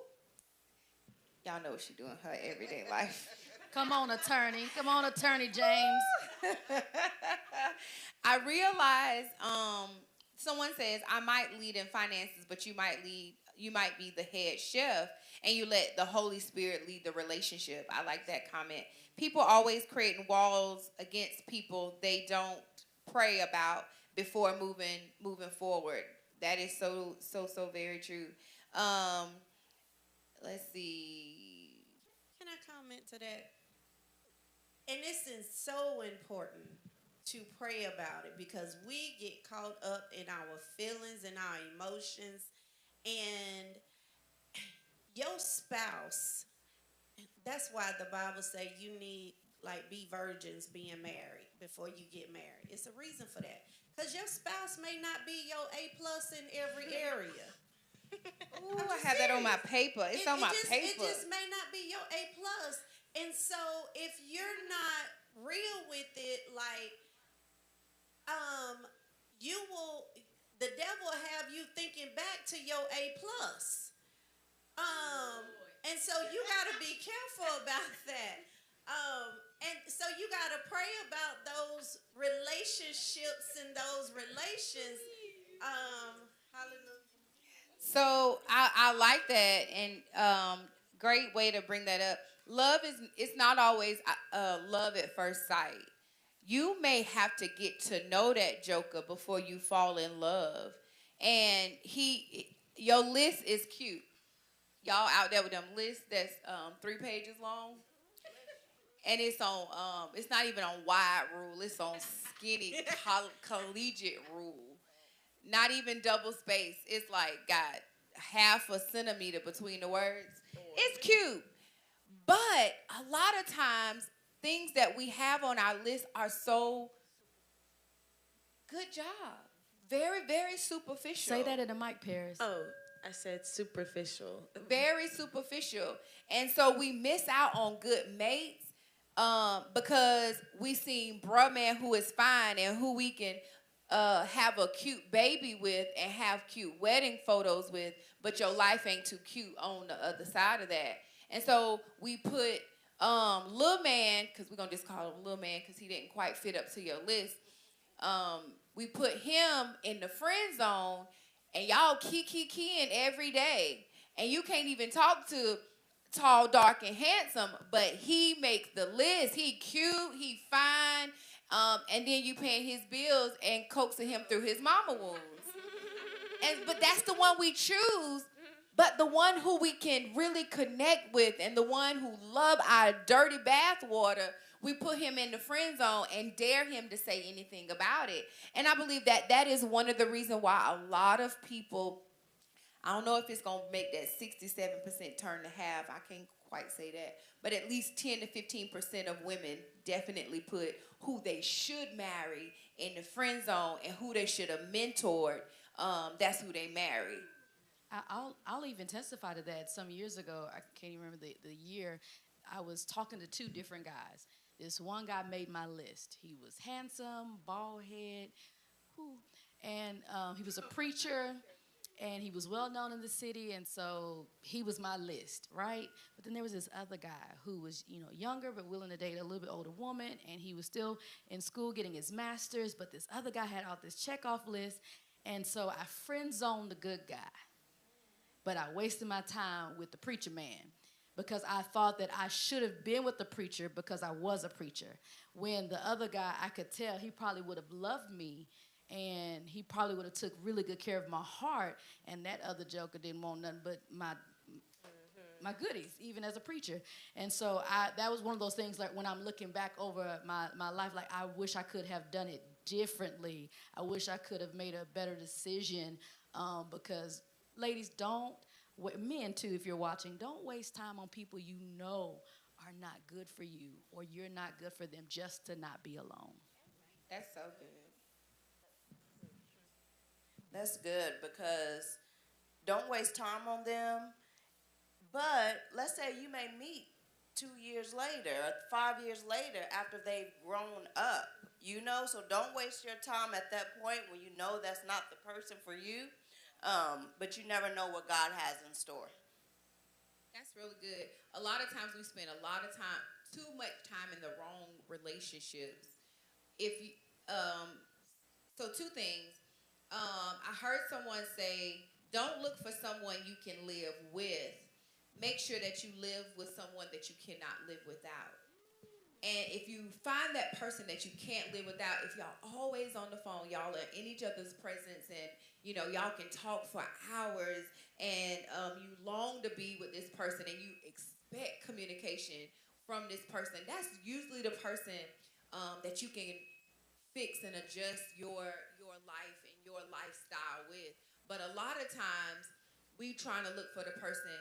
S1: Y'all know what she's doing in her everyday life.
S2: Come on, attorney. Come on, attorney James.
S1: I realize someone says I might lead in finances, but you might be the head chef and you let the Holy Spirit lead the relationship. I like that comment. People always creating walls against people they don't pray about before moving forward. That is so very true. Let's see.
S3: Can I comment to that? And this is so important to pray about it because we get caught up in our feelings and our emotions, and your spouse, that's why the Bible say you need like be virgins being married before you get married. It's a reason for that. Because your spouse may not be your A+ in every area.
S1: Ooh, I have that on my paper. It's on my paper.
S3: It just may not be your A+. And so if you're not real with it, like, the devil will have you thinking back to your A+. And so you got to be careful about that. And so you got to pray about those relationships and those relations. Hallelujah.
S1: So I like that, and great way to bring that up. Love it's not always love at first sight. You may have to get to know that joker before you fall in love. And your list is cute. Y'all out there with them lists that's 3 pages long. And it's on it's not even on wide rule. It's on skinny collegiate rule. Not even double space. It's like got half a centimeter between the words. It's cute. But a lot of times, things that we have on our list are so good job. Very, very superficial.
S2: Say that in the mic, Paris.
S5: Oh, I said superficial.
S1: Very superficial. And so we miss out on good mates because we seen bruh man who is fine and who we can have a cute baby with and have cute wedding photos with, but your life ain't too cute on the other side of that. And so we put Lil Man, because we're going to just call him Lil Man because he didn't quite fit up to your list. We put him in the friend zone, and y'all keying every day. And you can't even talk to tall, dark, and handsome, but he makes the list. He cute, he fine, and then you paying his bills and coaxing him through his mama wounds. But that's the one we choose. But the one who we can really connect with and the one who love our dirty bath water, we put him in the friend zone and dare him to say anything about it. And I believe that is one of the reasons why a lot of people, I don't know if it's going to make that 67% turn to half. I can't quite say that. But at least 10 to 15% of women definitely put who they should marry in the friend zone and who they should have mentored. That's who they marry.
S2: I'll even testify to that. Some years ago, I can't even remember the year, I was talking to 2 different guys. This one guy made my list. He was handsome, bald head, and he was a preacher, and he was well known in the city, and so he was my list, right? But then there was this other guy who was, younger but willing to date a little bit older woman, and he was still in school getting his master's, but this other guy had out this checkoff list. And so I friend zoned the good guy, but I wasted my time with the preacher man because I thought that I should have been with the preacher because I was a preacher. When the other guy, I could tell he probably would have loved me and he probably would have took really good care of my heart, and that other joker didn't want nothing but my goodies, even as a preacher. And so that was one of those things, like when I'm looking back over my life, like I wish I could have done it differently. I wish I could have made a better decision, because ladies, men too, if you're watching, don't waste time on people you know are not good for you or you're not good for them just to not be alone.
S1: That's so good.
S4: That's good because don't waste time on them. But let's say you may meet 2 years later or 5 years later after they've grown up, so don't waste your time at that point when you know that's not the person for you. But you never know what God has in store.
S1: That's really good. A lot of times we spend a lot of time, too much time in the wrong relationships. If you, so two things. I heard someone say, don't look for someone you can live with. Make sure that you live with someone that you cannot live without. And if you find that person that you can't live without, if y'all always on the phone, y'all are in each other's presence, and y'all can talk for hours, and you long to be with this person, and you expect communication from this person, that's usually the person that you can fix and adjust your life and your lifestyle with. But a lot of times we trying to look for the person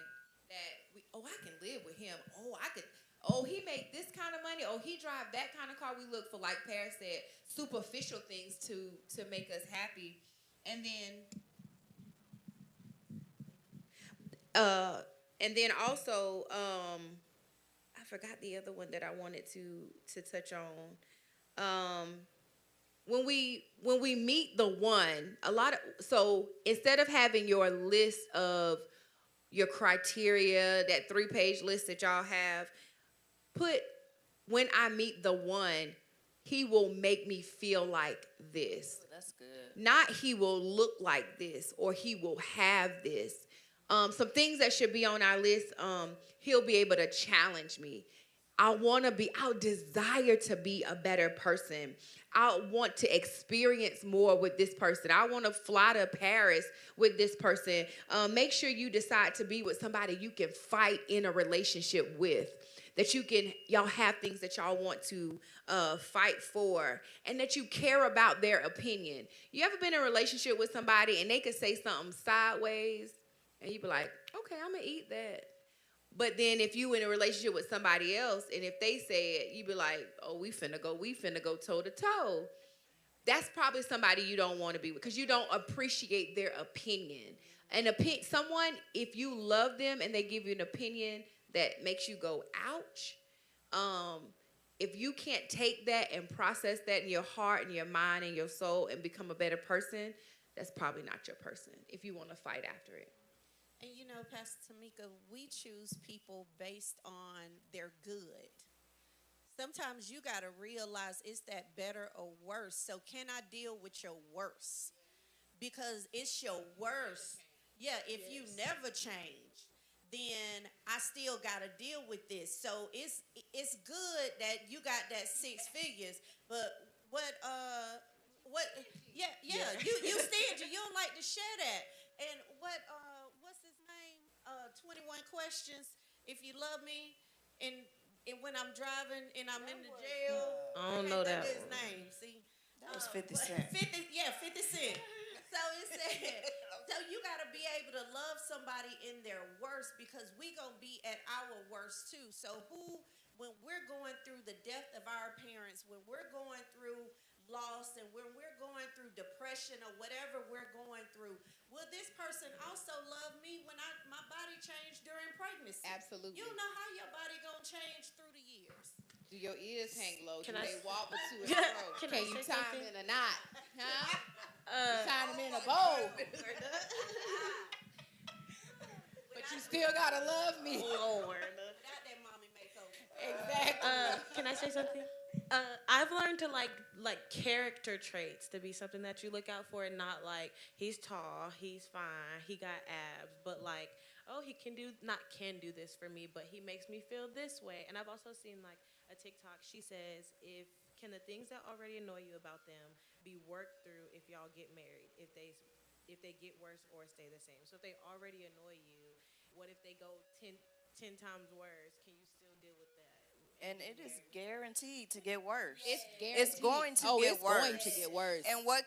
S1: that I can live with him. He make this kind of money. He drive that kind of car. We look for, like Paris said, superficial things to make us happy. And then also I forgot the other one that I wanted to touch on. When we meet the one, so instead of having your list of your criteria, that 3-page list that y'all have, put, when I meet the one, he will make me feel like this.
S4: Ooh, that's good.
S1: Not he will look like this or he will have this. Some things that should be on our list, he'll be able to challenge me. I'll desire to be a better person. I want to experience more with this person. I want to fly to Paris with this person. Make sure you decide to be with somebody you can fight in a relationship with. That y'all have things that y'all want to fight for, and that you care about their opinion. You ever been in a relationship with somebody and they could say something sideways, and you be like, okay, I'm gonna eat that. But then if you in a relationship with somebody else, and if they say it, you be like, oh, we finna go toe to toe. That's probably somebody you don't want to be with because you don't appreciate their opinion. Someone, if you love them and they give you an opinion that makes you go, ouch, if you can't take that and process that in your heart and your mind and your soul and become a better person, that's probably not your person if you want to fight after it.
S3: And Pastor Tamika, we choose people based on their good. Sometimes you got to realize, is that better or worse? So can I deal with your worst? Because it's your worst. Yeah, if you never change, then I still got to deal with this. So it's good that you got that 6 figures, but what you stingy. You don't like to share that. And what's his name? 21 questions. If you love me, and when I'm driving and I'm in the jail,
S1: I don't know that
S3: his
S1: one.
S3: name. See,
S4: That was 50 Cent.
S3: 50 Cent. So it said, so you got to be able to love somebody in their worst, because we going to be at our worst too. So when we're going through the death of our parents, when we're going through loss, and when we're going through depression or whatever we're going through, will this person also love me when my body changed during pregnancy?
S1: Absolutely.
S3: You know how your body going to change through the years.
S1: Do your ears hang low?
S6: Can
S1: Do
S6: I
S1: they wobble to and
S6: Can
S1: fro?
S6: I
S1: Can you
S6: say
S1: tie
S6: something?
S1: them in a knot? Huh? You tie them in a bow. But you still gotta love me.
S6: Lord.
S3: Without that mommy makeover.
S1: Exactly.
S6: Can I say something?
S5: I've learned to like character traits to be something that you look out for, and not like he's tall, he's fine, he got abs, but like, oh, he can do not can do this for me, but he makes me feel this way. And I've also seen like a TikTok. She says, if can the things that already annoy you about them be worked through if y'all get married, if they get worse or stay the same. So if they already annoy you, what if they go ten times worse? Can you still deal with that and
S4: And
S5: be
S4: it is
S5: married?
S4: guaranteed to get worse.
S1: It's
S4: It's
S1: guaranteed.
S4: going to
S1: Oh,
S4: get
S1: it's going to
S4: worse.
S1: get worse.
S4: And what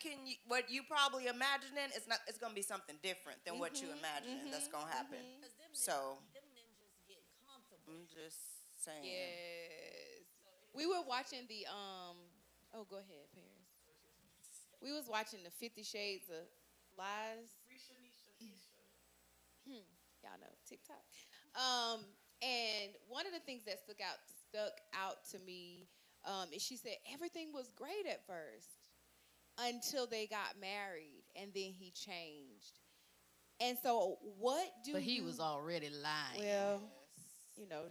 S4: you probably imagining is not, it's going to be something different than what you imagining that's going to happen. So I'm just saying.
S1: Yes. We were watching the oh, go ahead, Paris. We was watching the 50 Shades of Lies. Y'all know TikTok. Um, and one of the things that stuck out to me is she said everything was great at first until they got married, and then he changed. And so, what do
S2: But he
S1: you?
S2: was already lying.
S1: Well, you know,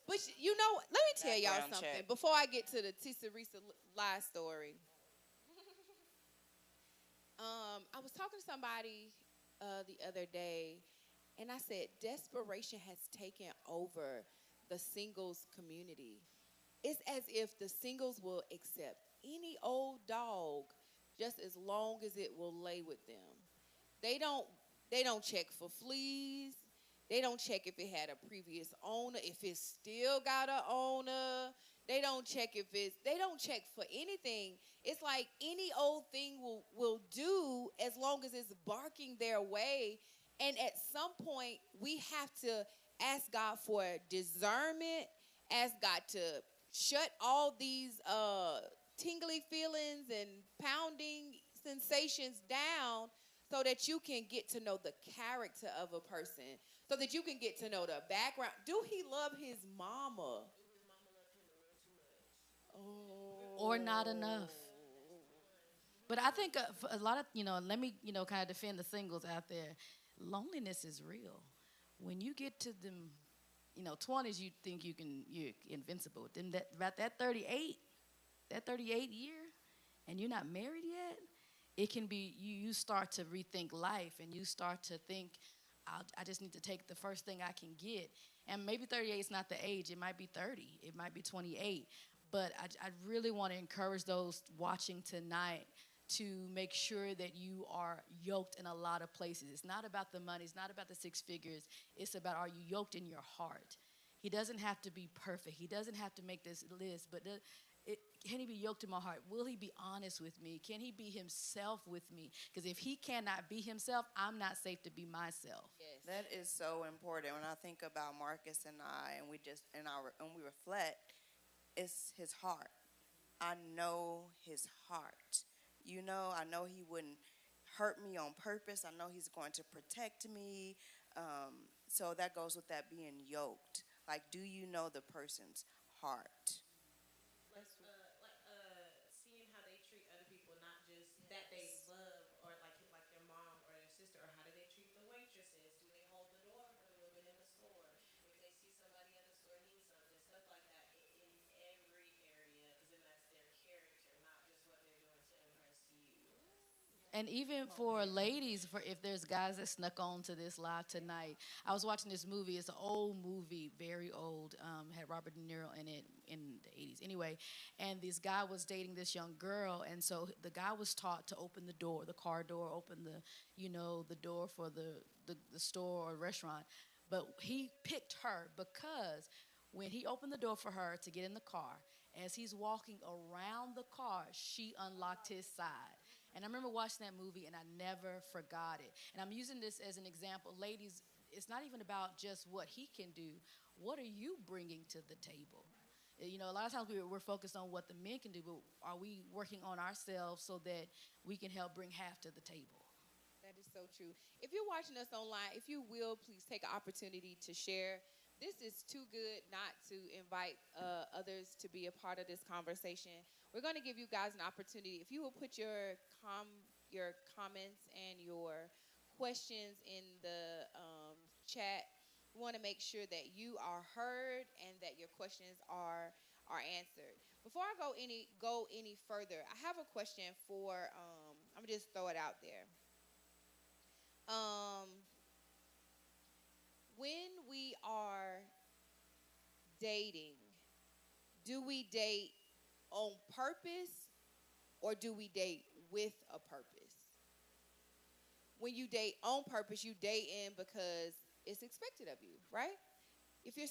S1: but you know, let me tell y'all
S4: Background
S1: something
S4: check.
S1: before I get to the Tisa Risa lie story. I was talking to somebody the other day, and I said desperation has taken over the singles community. It's as if the singles will accept any old dog just as long as it will lay with them. They don't they don't check for fleas. They don't check if it had a previous owner, if it still got a owner. They don't check for anything. It's like any old thing will do as long as it's barking their way. And at some point we have to ask God for discernment, ask God to shut all these tingly feelings and pounding sensations down so that you can get to know the character of a person, so that you can get to know the background. Do he love his mama?
S2: Or not enough.
S1: Oh.
S2: But I think for a lot of, let me, kind of defend the singles out there. Loneliness is real. When you get to them, 20s, you think you're invincible. Then about that 38 year, and you're not married yet, it can be, you start to rethink life, and you start to think, I just need to take the first thing I can get. And maybe 38 is not the age. It might be 30. It might be 28. But I really want to encourage those watching tonight to make sure that you are yoked in a lot of places. It's not about the money. It's not about the six figures. It's about, are you yoked in your heart? He doesn't have to be perfect. He doesn't have to make this list. But can he be yoked in my heart? Will he be honest with me? Can he be himself with me? Because if he cannot be himself, I'm not safe to be myself.
S1: Yes.
S4: That is so important. When I think about Marcus and I, and we reflect, it's his heart. I know his heart. I know he wouldn't hurt me on purpose. I know he's going to protect me. So that goes with that being yoked. Like, do you know the person's heart?
S5: Seeing how they treat other people, not just that they love, or like their mom or their sister, or how do they treat the waitresses? Do they hold the door for the women in the store? If they see somebody at the store need something, stuff like that, in every area, because then that's their character, not just what they're doing to impress you.
S2: And even for ladies, for if there's guys that snuck on to this live tonight, I was watching this movie. It's an old movie, very old. Had Robert De Niro in it in the 80s. Anyway, and this guy was dating this young girl, and so the guy was taught to open the door, the car door, open the door for the store or restaurant. But he picked her because when he opened the door for her to get in the car, as he's walking around the car, she unlocked his side. And I remember watching that movie and I never forgot it. And I'm using this as an example. Ladies, it's not even about just what he can do. What are you bringing to the table? A lot of times we're focused on what the men can do, but are we working on ourselves so that we can help bring half to the table?
S1: That is so true. If you're watching us online, if you will, please take an opportunity to share. This is too good not to invite others to be a part of this conversation. We're going to give you guys an opportunity. If you will put your comments and your questions in the chat, we want to make sure that you are heard and that your questions are are answered. Before I go any further, I have a question for I'm gonna just throw it out there. Um when we are dating, do we date on purpose or do we date with a purpose? When you date on purpose, you date in because it's expected of you, right? If you're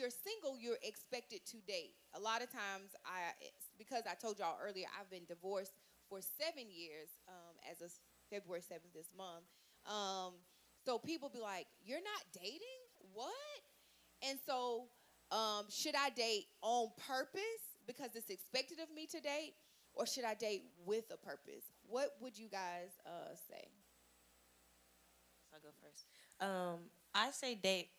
S1: single, you're expected to date. A lot of times, because I told y'all earlier, I've been divorced for 7 years, as of February 7th this month. Um, so people be like, "You're not dating? What?" And so, should I date on purpose because it's expected of me to date, or should I date with a purpose? What would you guys say?
S5: So I'll go first. I say date.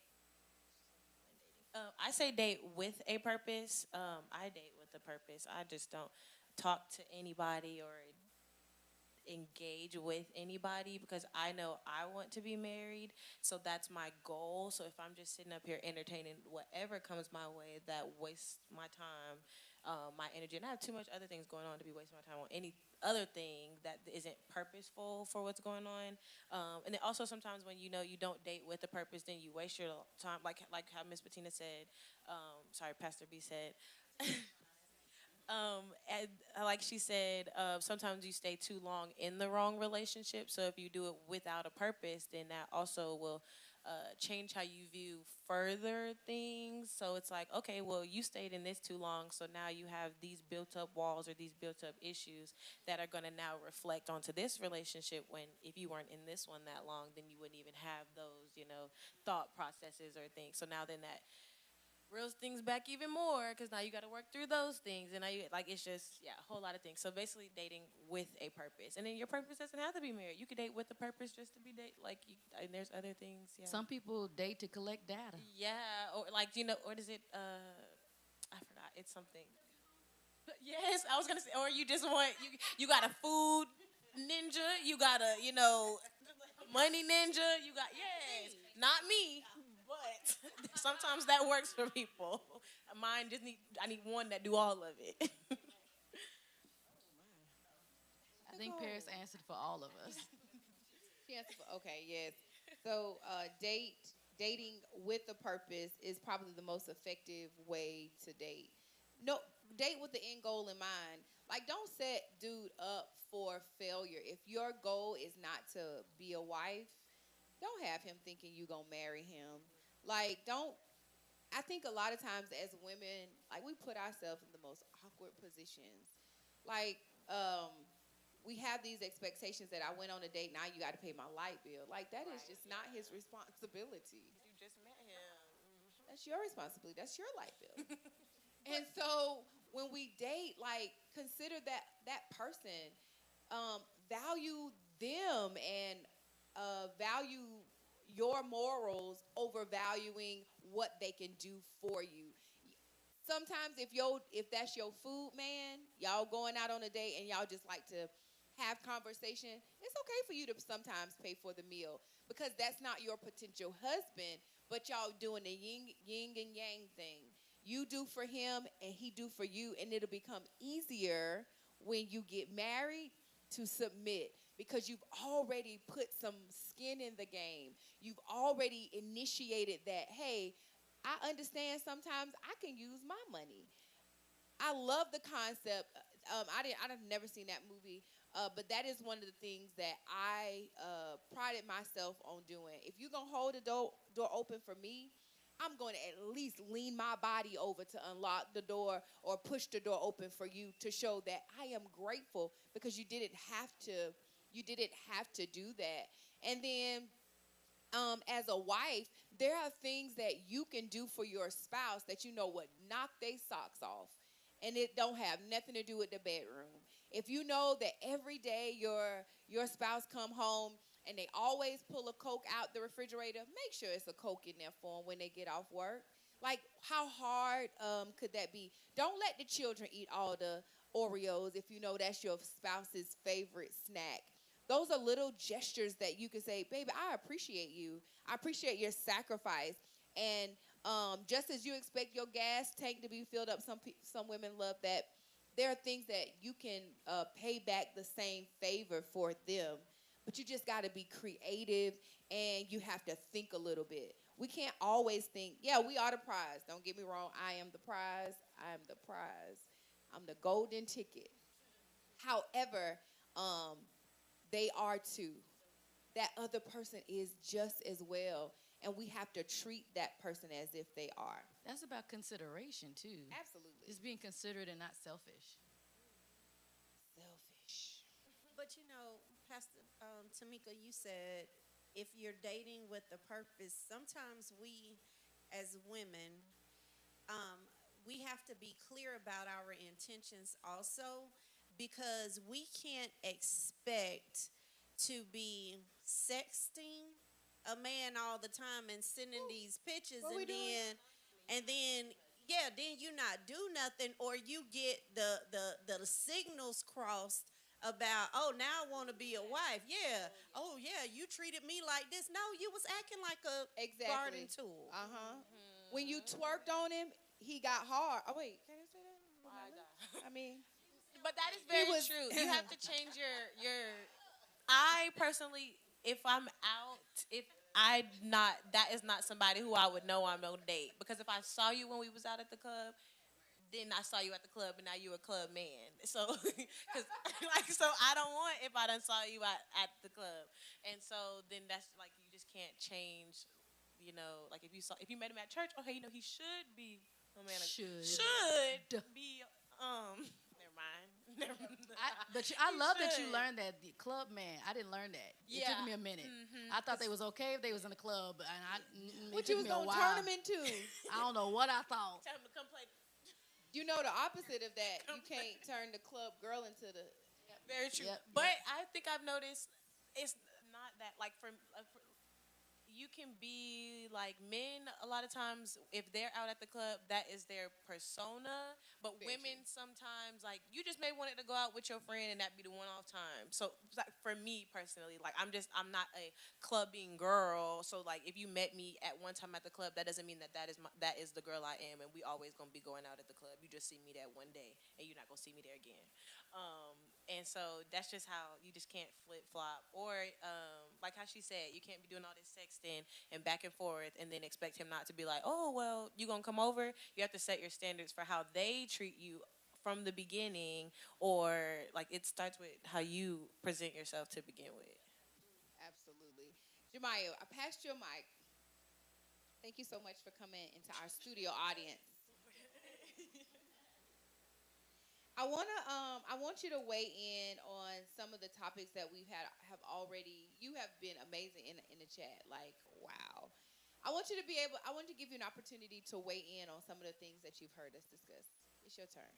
S5: I say date with a purpose. I date with a purpose. I just don't talk to anybody or engage with anybody because I know I want to be married. So that's my goal. So if I'm just sitting up here entertaining whatever comes my way that wastes my time, my energy, and I have too much other things going on to be wasting my time on any other thing that isn't purposeful for what's going on. And then also sometimes when you know you don't date with a purpose, then you waste your time, like how Miss Bettina said. Sorry, Pastor B said. And like she said, sometimes you stay too long in the wrong relationship. So if you do it without a purpose, then that also will change how you view further things. So it's like, okay, well, you stayed in this too long, so now you have these built up walls or these built up issues that are going to now reflect onto this relationship. When if you weren't in this one that long, then you wouldn't even have those, thought processes or things. So now then that reels things back even more because now you got to work through those things and now you like it's just a whole lot of things. So basically dating with a purpose, and then your purpose doesn't have to be married. You could date with a purpose just to be and there's other things.
S2: Some people date to collect data.
S5: Yeah, or like or does it I forgot, it's something. Yes, I was gonna say, or you just want you got a food ninja, you got a money ninja, you got yes, not me, but sometimes that works for people. Mine just I need one that do all of it.
S2: I think Paris answered for all of us.
S1: Okay, yes. So, dating with a purpose is probably the most effective way to date. No, date with the end goal in mind. Like, don't set dude up for failure. If your goal is not to be a wife, don't have him thinking you gonna marry him. Like, don't. I think a lot of times as women, like we put ourselves in the most awkward positions. Like, we have these expectations that I went on a date, now you got to pay my light bill. Like, that is just not his responsibility.
S4: You just met him.
S1: That's your responsibility. That's your light bill. And so when we date, like, consider that person, value them, and value your morals over valuing what they can do for you. Sometimes if that's your food man, y'all going out on a date and y'all just like to have conversation, it's okay for you to sometimes pay for the meal because that's not your potential husband, but y'all doing the yin and yang thing. You do for him and he do for you, and it'll become easier when you get married to submit because you've already put some skin in the game. You've already initiated that, hey, I understand sometimes I can use my money. I love the concept. I've never seen that movie, but that is one of the things that I prided myself on doing. If you're gonna hold the door open for me, I'm going to at least lean my body over to unlock the door or push the door open for you to show that I am grateful because you didn't have to. You didn't have to do that. And then as a wife, there are things that you can do for your spouse that you know would knock their socks off, and it don't have nothing to do with the bedroom. If you know that every day your spouse come home and they always pull a Coke out the refrigerator, make sure it's a Coke in there for them when they get off work. Like, how hard could that be? Don't let the children eat all the Oreos if you know that's your spouse's favorite snack. Those are little gestures that you can say, baby, I appreciate you. I appreciate your sacrifice. And Just as you expect your gas tank to be filled up, some women love that. There are things that you can pay back the same favor for them, but you just got to be creative and you have to think a little bit. We can't always think, yeah, we are the prize. Don't get me wrong. I am the prize. I am the prize. I'm the golden ticket. However, um, they are too. That other person is just as well. And we have to treat that person as if they are.
S2: That's about consideration too.
S1: Absolutely.
S2: Just being considerate and not selfish.
S1: Selfish.
S3: But Pastor Tamika, you said if you're dating with the purpose, sometimes we as women, um, we have to be clear about our intentions also because we can't expect to be sexting a man all the time and sending these pictures
S1: What we
S3: and
S1: doing?
S3: then yeah, then you not do nothing or you get the signals crossed about, oh, now I want to be a wife. Yeah. Oh yeah, you treated me like this. No, you was acting like a
S1: Exactly.
S3: garden tool.
S1: Uh huh. When you twerked on him, he got hard. Oh wait, can I say that? With my lips? I mean,
S5: But that is
S1: He
S5: very
S1: was-
S5: true. You have to change your. I personally, if I'm out, if I not that is not somebody who I would know I'm gonna date because if I saw you when we was out at the club, then I saw you at the club and now you a club man. So, cause so I don't want if I done saw you at the club, and so then that's like you just can't change. Like if you met him at church, okay, he should be a man. Should be Never mind. Never mind.
S2: I
S5: He
S2: love that you
S5: should.
S2: learned that the club man. I didn't learn that. It
S5: Yeah.
S2: took me a minute. I thought they was okay if they was in the club, and
S1: what
S2: it
S1: you
S2: took
S1: was
S2: me a
S1: gonna
S2: while.
S1: turn him into?
S2: I don't know what I thought.
S5: Tell him to come play.
S1: You know the opposite of that. You can't turn the club girl into the.
S5: Very true.
S2: Yep,
S5: But
S2: yep.
S5: I think I've noticed it's not that like for you can be like men a lot of times if they're out at the club that is their persona but
S1: Very
S5: women sometimes like you just may want it to go out with your friend and that be the one-off time so like for me personally like I'm not a clubbing girl so like if you met me at one time at the club that doesn't mean that is the girl I am and we always gonna be going out at the club you just see me that one day and you're not gonna see me there again and so that's just how you just can't flip flop. Or like how she said, you can't be doing all this sexting and back and forth and then expect him not to be like, oh, well, you going to come over? You have to set your standards for how they treat you from the beginning or like it starts with how you present yourself to begin with.
S1: Absolutely. Jemiah, I passed your mic. Thank you so much for coming into our studio audience. I want you to weigh in on some of the topics that we've have already. You have been amazing in the chat. Like, wow. I want to give you an opportunity to weigh in on some of the things that you've heard us discuss. It's your turn.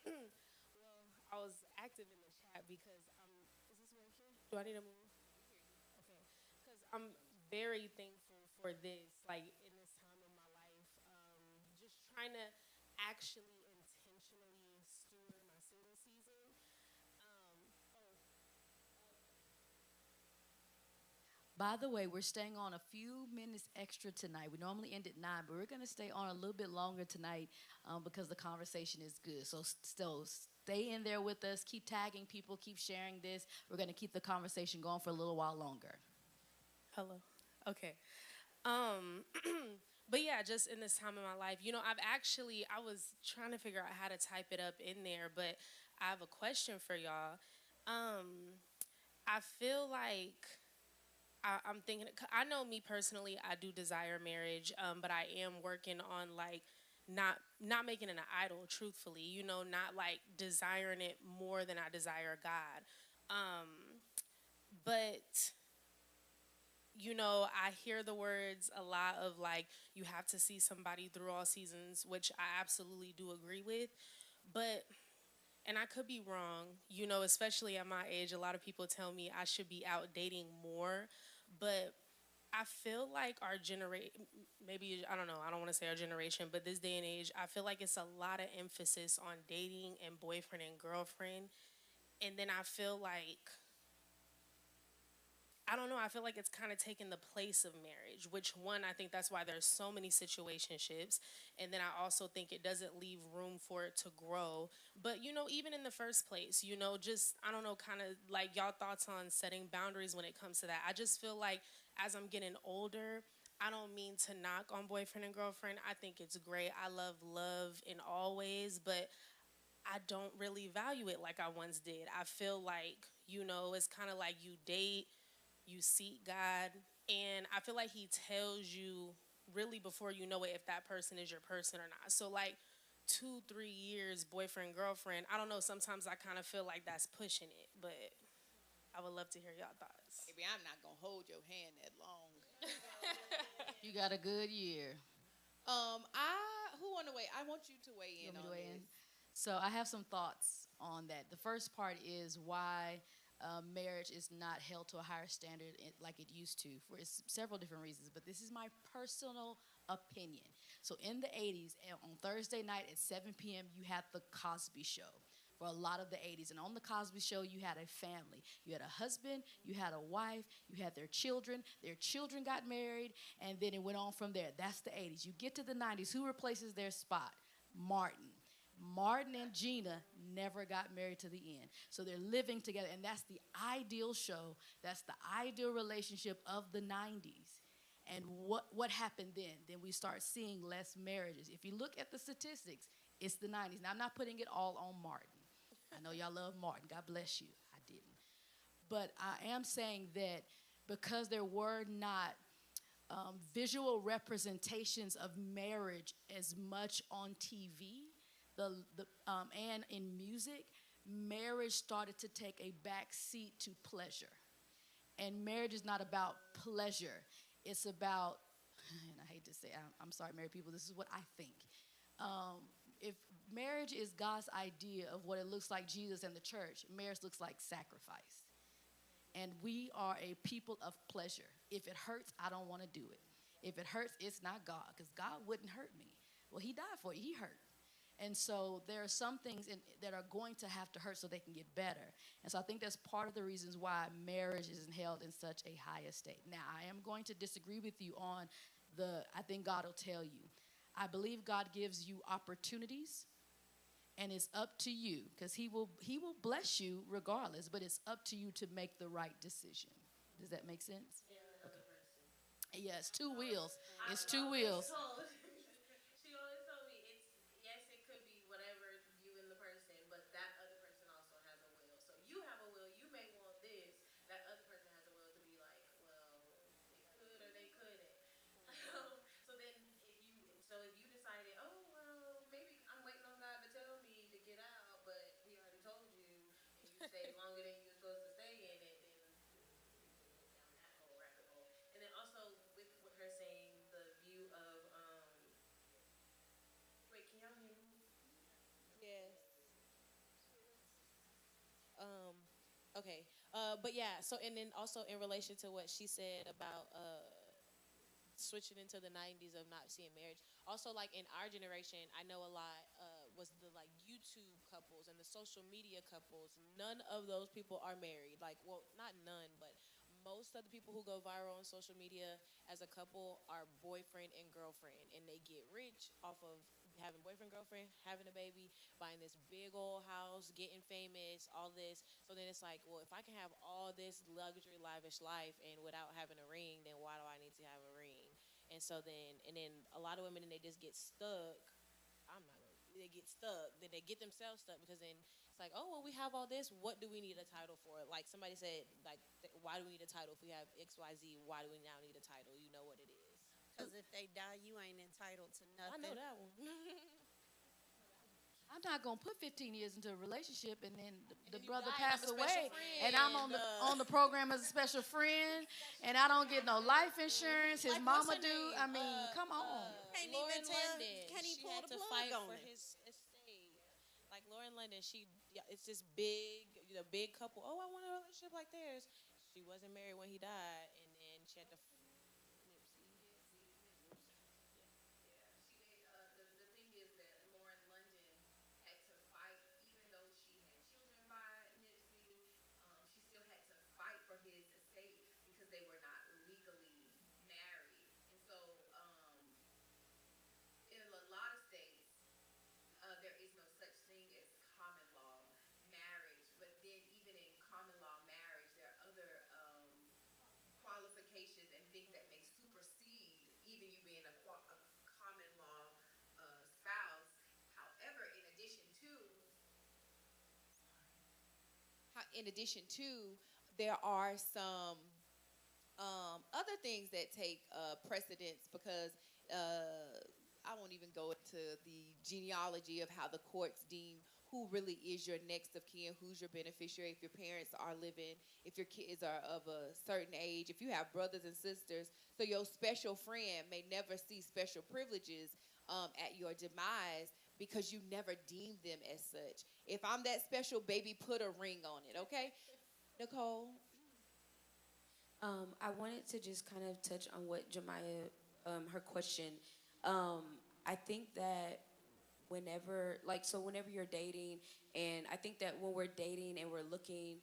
S6: Well, I was active in the chat because is this working? Do I need to move? Okay. Because I'm very thankful for this, like in this time of my life, just trying to actually intentionally steward my single season.
S2: By the way, we're staying on a few minutes extra tonight. We normally end at 9, but we're going to stay on a little bit longer tonight because the conversation is good. So still stay in there with us. Keep tagging people. Keep sharing this. We're going to keep the conversation going for a little while longer.
S6: Hello. Okay. But yeah, just in this time of my life, I was trying to figure out how to type it up in there, but I have a question for y'all. I feel like I'm thinking, I know me personally, I do desire marriage, but I am working on like not making it an idol, truthfully, not like desiring it more than I desire God. But I hear the words a lot of like, you have to see somebody through all seasons, which I absolutely do agree with. But, and I could be wrong, especially at my age, a lot of people tell me I should be out dating more. But I feel like our generation, maybe, I don't know, I don't want to say our generation, but this day and age, I feel like it's a lot of emphasis on dating and boyfriend and girlfriend. And then I feel like I don't know. I feel like it's kind of taken the place of marriage, which one, I think that's why there's so many situationships. And then I also think it doesn't leave room for it to grow. But, even in the first place, just, I don't know, kind of like y'all thoughts on setting boundaries when it comes to that. I just feel like as I'm getting older, I don't mean to knock on boyfriend and girlfriend. I think it's great. I love in all ways, but I don't really value it like I once did. I feel like, it's kind of like you date, you seek God, and I feel like He tells you really before you know it if that person is your person or not. So, like, 2, 3 years, boyfriend, girlfriend, I don't know. Sometimes I kind of feel like that's pushing it, but I would love to hear y'all thoughts.
S1: Baby, I'm not gonna hold your hand that long.
S2: You got a good year.
S1: Who wanna weigh? I want you to weigh
S2: You
S1: in
S2: want me to
S1: on
S2: weigh in?
S1: this.
S2: So I have some thoughts on that. The first part is why marriage is not held to a higher standard like it used to for several different reasons. But this is my personal opinion. So in the 80s, on Thursday night at 7 p.m., you had the Cosby Show. For a lot of the 80s. And on the Cosby Show, you had a family. You had a husband, you had a wife, you had their children. Their children got married, and then it went on from there. That's the 80s. You get to the 90s, who replaces their spot? Martin. Martin and Gina never got married to the end. So they're living together, and that's the ideal show. That's the ideal relationship of the 90s. And what happened then? Then we start seeing less marriages. If you look at the statistics, it's the 90s. Now, I'm not putting it all on Martin. I know y'all love Martin. God bless you. I didn't. But I am saying that because there were not visual representations of marriage as much on TV and in music, marriage started to take a back seat to pleasure. And marriage is not about pleasure. It's about, and I hate to say, I'm sorry, married people, this is what I think. If marriage is God's idea of what it looks like Jesus and the church, marriage looks like sacrifice. And we are a people of pleasure. If it hurts, I don't want to do it. If it hurts, it's not God, because God wouldn't hurt me. Well, He died for you. He hurt. And so there are some things that are going to have to hurt so they can get better. And so I think that's part of the reasons why marriage isn't held in such a high estate. Now, I am going to disagree with you on I think God will tell you. I believe God gives you opportunities, and it's up to you, because he will bless you regardless, but it's up to you to make the right decision. Does that make sense? Okay. Yeah, it's two wheels. It's two wheels.
S5: She always told me it's yes, it could be whatever you and the person, but that other person also has a will. So you have a will, you may want this. That other person has a will to be like, well, they could or they couldn't. So if you decided, oh well, maybe I'm waiting on God to tell me to get out, but He already told you, and you stayed longer than you were supposed to stay in it, then we can go down that whole rabbit hole. And then also with her saying the view of wait, can y'all hear me?
S1: Yes.
S5: Um, okay. But yeah. So and then also in relation to what she said about switching into the 90s of not seeing marriage. Also, like in our generation, I know a lot was the like YouTube couples and the social media couples. None of those people are married. Like, well, not none, but most of the people who go viral on social media as a couple are boyfriend and girlfriend, and they get rich off of having boyfriend, girlfriend, having a baby, buying this big old house, getting famous, all this. So then it's like, well, if I can have all this luxury, lavish life and without having a ring, then why do I need to have a ring? And then a lot of women, and they just get stuck. I'm not gonna. They get stuck. Then they get themselves stuck because then it's like, oh well, we have all this. What do we need a title for? Like somebody said, like, why do we need a title if we have X, Y, Z? Why do we now need a title? You know what it is.
S3: Because if they die, you ain't entitled to
S5: I know
S3: nothing.
S5: that one.
S2: I'm not gonna put 15 years into a relationship and then the
S5: then you
S2: brother
S5: die and
S2: pass
S5: I'm a special
S2: away, and I'm
S5: friend.
S2: on the program as a special friend, and I don't get no life insurance. His
S5: Like, what's
S2: mama
S5: her
S2: do.
S5: name?
S2: I mean, come on.
S3: Can't
S5: Lauren
S3: even tell.
S5: London.
S3: Can't even
S5: She
S3: pull
S5: had
S3: the
S5: to
S3: plug
S5: fight
S3: on
S5: for
S3: it.
S5: his estate. Like Lauren London, yeah, it's this big, big couple. Oh, I want a relationship like theirs. She wasn't married when he died, and then she had to. The thing is that Lauren London had to fight, even though she had children by Nipsey. She still had to fight for his estate because
S1: in addition to, there are some other things that take precedence because I won't even go into the genealogy of how the courts deem who really is your next of kin, who's your beneficiary, if your parents are living, if your kids are of a certain age, if you have brothers and sisters. So your special friend may never see special privileges at your demise because you never deemed them as such. If I'm that special, baby, put a ring on it, okay? Nicole?
S5: I wanted to just kind of touch on what Jemiah, her question. Um, I think that whenever you're dating, and I think that when we're dating and we're looking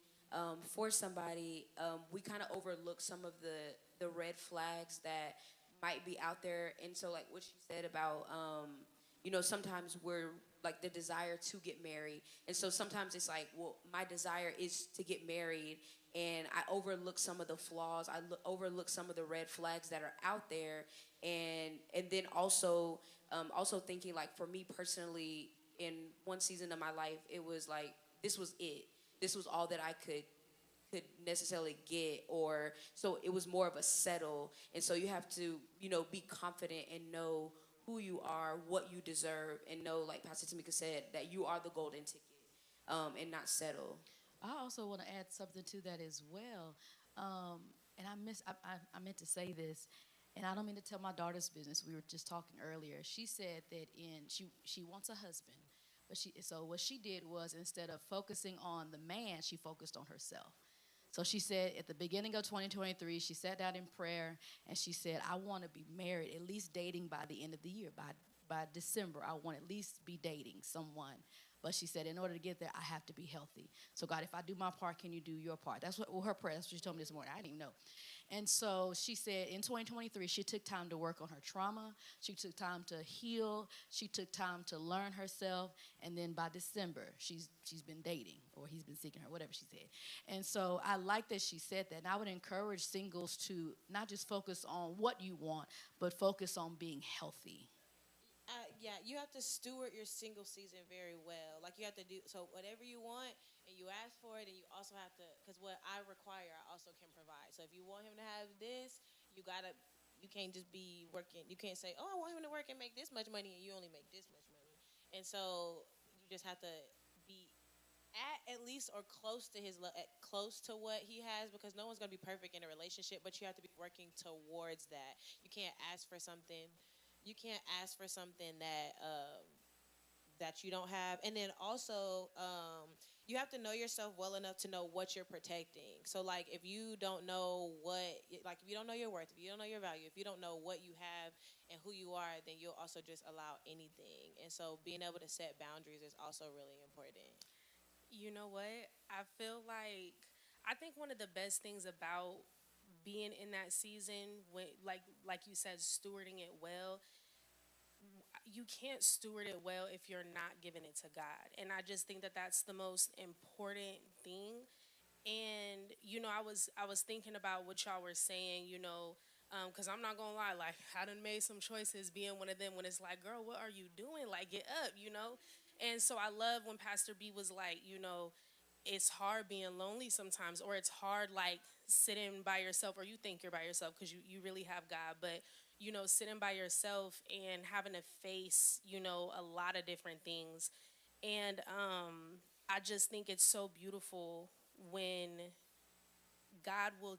S5: for somebody, we kind of overlook some of the red flags that might be out there. And so, like what she said about, sometimes we're like the desire to get married, and so sometimes it's like, well, my desire is to get married, and I overlook some of the flaws. Overlook some of the red flags that are out there, and then also thinking, like, for me personally, in one season of my life, it was like this was it. This was all that I could necessarily get, or so it was more of a settle. And so you have to, be confident and know who you are, what you deserve, and know, like Pastor Tamika said, that you are the golden ticket, and not settle.
S2: I also want to add something to that as well. Um, and I meant to say this, and I don't mean to tell my daughter's business. We were just talking earlier. She said that she wants a husband, but what she did was, instead of focusing on the man, she focused on herself. So she said at the beginning of 2023, she sat down in prayer and she said, I want to be married, at least dating by the end of the year. By December, I want at least be dating someone. But she said, in order to get there, I have to be healthy. So, God, if I do my part, can you do your part? That's what her prayer. That's what she told me this morning. I didn't even know. And so she said in 2023, she took time to work on her trauma. She took time to heal. She took time to learn herself. And then by December, she's been dating, or he's been seeking her, whatever she said. And so I like that she said that. And I would encourage singles to not just focus on what you want, but focus on being healthy.
S5: Yeah, you have to steward your single season very well. Like, you have to do so whatever you want and you ask for it, and you also have to, because what I require, I also can provide. So if you want him to have this, you can't just be working. You can't say, oh, I want him to work and make this much money, and you only make this much money. And so you just have to be at least or close to close to what he has, because no one's going to be perfect in a relationship, but you have to be working towards that. You can't ask for something that you don't have. And then also, you have to know yourself well enough to know what you're protecting. So, like, if you don't know if you don't know your worth, if you don't know your value, if you don't know what you have and who you are, then you'll also just allow anything. And so being able to set boundaries is also really important.
S6: You know what? I think one of the best things about being in that season, when like you said, stewarding it well, you can't steward it well if you're not giving it to God. And I just think that that's the most important thing. And I was thinking about what y'all were saying, because I'm not gonna lie, like, I done made some choices being one of them when it's like, girl, what are you doing? Like, get up. And so I love when Pastor B was like, it's hard being lonely sometimes, or it's hard, like, sitting by yourself, or you think you're by yourself because you really have God, but sitting by yourself and having to face a lot of different things. And I just think it's so beautiful when God will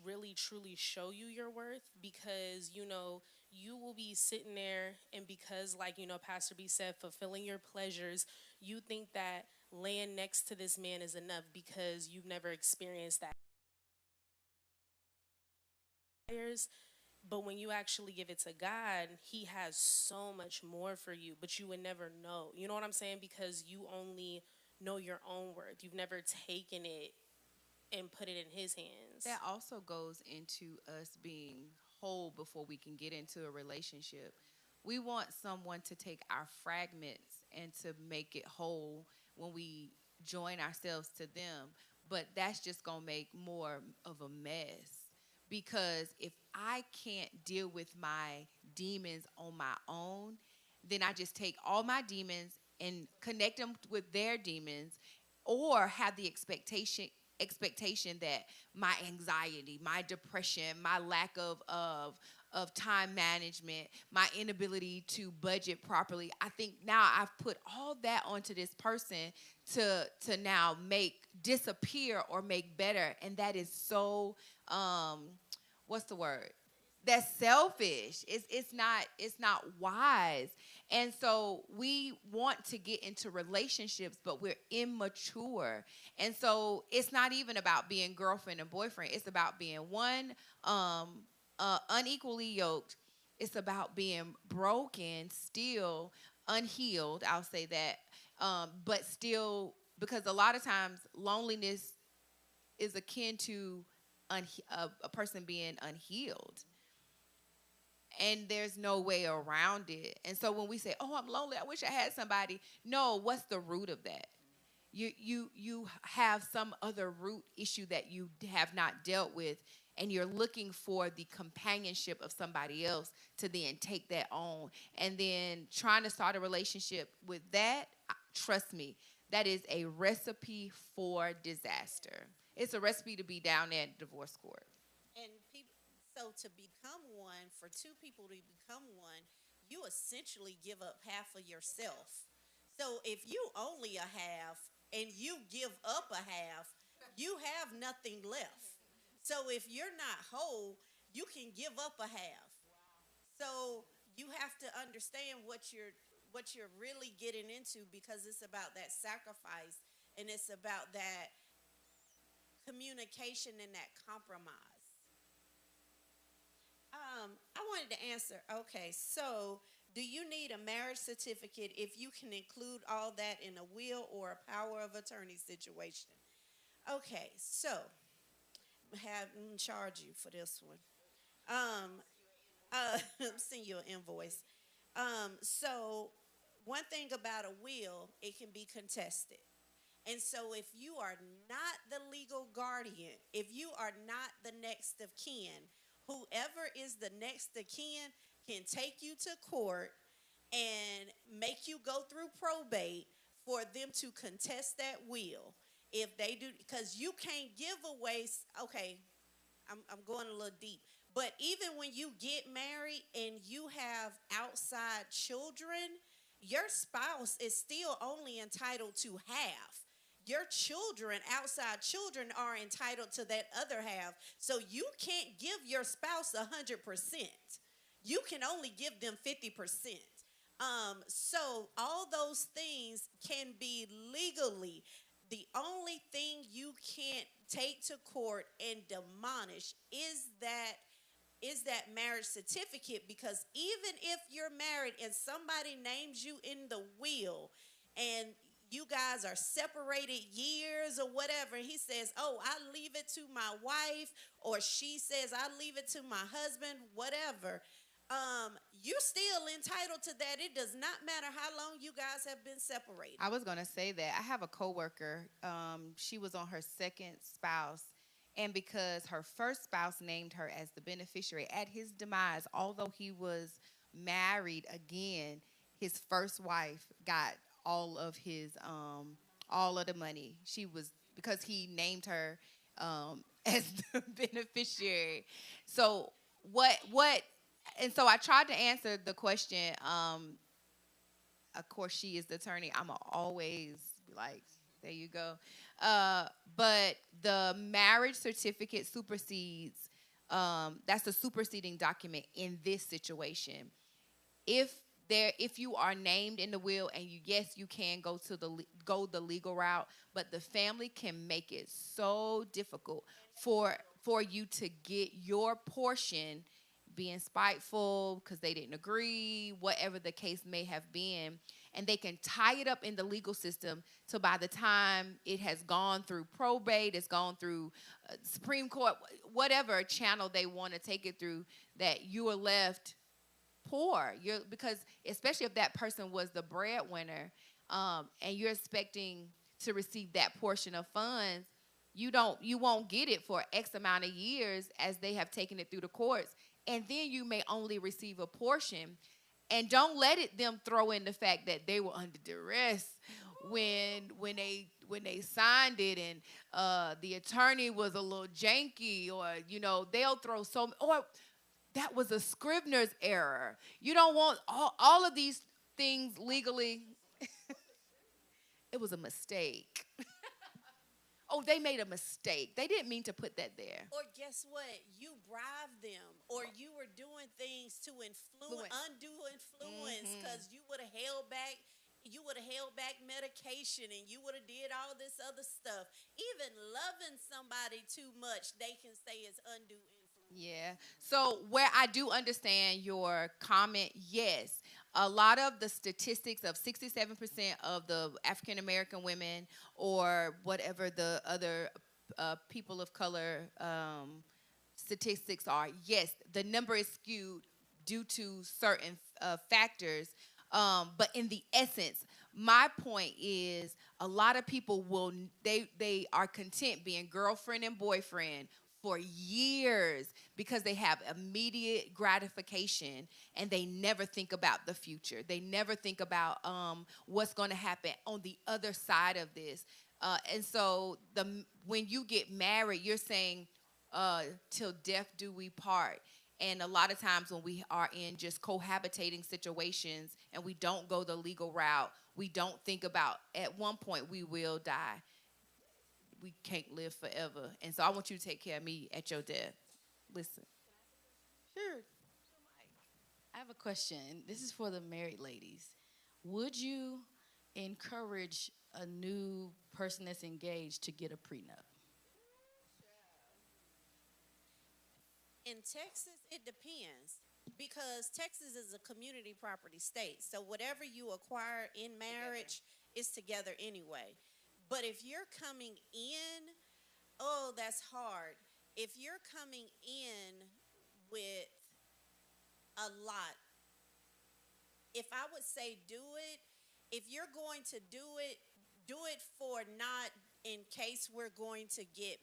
S6: really truly show you your worth, because you will be sitting there, and because, like, Pastor B said, fulfilling your pleasures, you think that laying next to this man is enough because you've never experienced that. But when you actually give it to God, He has so much more for you, but you would never know. You know what I'm saying? Because you only know your own worth. You've never taken it and put it in His hands.
S1: That also goes into us being whole before we can get into a relationship. We want someone to take our fragments and to make it whole when we join ourselves to them. But that's just going to make more of a mess. Because if I can't deal with my demons on my own, then I just take all my demons and connect them with their demons or have the expectation that my anxiety, my depression, my lack of time management, my inability to budget properly. I think now I've put all that onto this person to now make disappear or make better, and that is so what's the word? That's selfish. It's not wise. And so we want to get into relationships, but we're immature. And so it's not even about being girlfriend and boyfriend. It's about being one, unequally yoked. It's about being broken, still unhealed. I'll say that, but still, because a lot of times loneliness is akin to a person being unhealed, and there's no way around it. And so when we say, "Oh, I'm lonely. I wish I had somebody," no, what's the root of that? You have some other root issue that you have not dealt with, and you're looking for the companionship of somebody else to then take that on, and then trying to start a relationship with that. Trust me, that is a recipe for disaster. It's a recipe to be down at divorce court.
S3: And people, so to become one, for two people to become one, you essentially give up half of yourself. So if you only a half and you give up a half, you have nothing left. So if you're not whole, you can give up a half. So you have to understand what you're really getting into, because it's about that sacrifice, and it's about that communication and that compromise. I wanted to answer. Okay, so do you need a marriage certificate if you can include all that in a will or a power of attorney situation? Okay, so have charge you for this one. Um, send you an invoice. So one thing about a will, it can be contested. And so, if you are not the legal guardian, if you are not the next of kin, whoever is the next of kin can take you to court and make you go through probate for them to contest that will. If they do, because you can't give away, okay, I'm going a little deep. But even when you get married and you have outside children, your spouse is still only entitled to half. Your children, outside children, are entitled to that other half. So you can't give your spouse 100%. You can only give them 50%. So all those things can be legally. The only thing you can't take to court and demolish is that marriage certificate, because even if you're married and somebody names you in the will and you guys are separated years or whatever, and he says, "Oh, I leave it to my wife," or she says, "I leave it to my husband," whatever, you're still entitled to that. It does not matter how long you guys have been separated.
S1: I was gonna say that I have a coworker. She was on her second spouse, and because her first spouse named her as the beneficiary at his demise, although he was married again, his first wife got all of his all of the money. She was, because he named her as the beneficiary. So what? And so I tried to answer the question. Of course, she is the attorney. I'm always like, there you go. But the marriage certificate supersedes. That's the superseding document in this situation. If if you are named in the will, and yes, you can go the legal route, but the family can make it so difficult for you to get your portion, being spiteful because they didn't agree, whatever the case may have been. And they can tie it up in the legal system, so by the time it has gone through probate, it's gone through Supreme Court, whatever channel they want to take it through, that you are left poor. Because especially if that person was the breadwinner, and you're expecting to receive that portion of funds, you won't get it for X amount of years as they have taken it through the courts, and then you may only receive a portion. And don't let them throw in the fact that they were under duress when when they signed it and the attorney was a little janky, or they'll throw or that was a Scrivener's error. You don't want all of these things legally. It was a mistake. Oh, they made a mistake. They didn't mean to put that there.
S7: Or guess what? You bribed them, or you were doing things to undue influence, because you would have held back. You would have held back medication, and you would have did all this other stuff. Even loving somebody too much, they can say is undue influence.
S1: Yeah. So where I do understand your comment, yes, a lot of the statistics of 67% of the African American women or whatever the other people of color statistics are, yes, the number is skewed due to certain factors. But in the essence, my point is a lot of people they are content being girlfriend and boyfriend for years because they have immediate gratification and they never think about the future. They never think about what's going to happen on the other side of this. And so when you get married, you're saying, till death do we part. And a lot of times when we are in just cohabitating situations and we don't go the legal route, we don't think about at one point we will die. We can't live forever. And so I want you to take care of me at your death. Listen. Sure.
S2: I have a question. This is for the married ladies. Would you encourage a new person that's engaged to get a prenup?
S7: In Texas, it depends, because Texas is a community property state. So whatever you acquire in marriage is together anyway. But if you're coming in, oh, that's hard. If you're coming in with a lot, if I would say do it, if you're going to do it for not in case we're going to get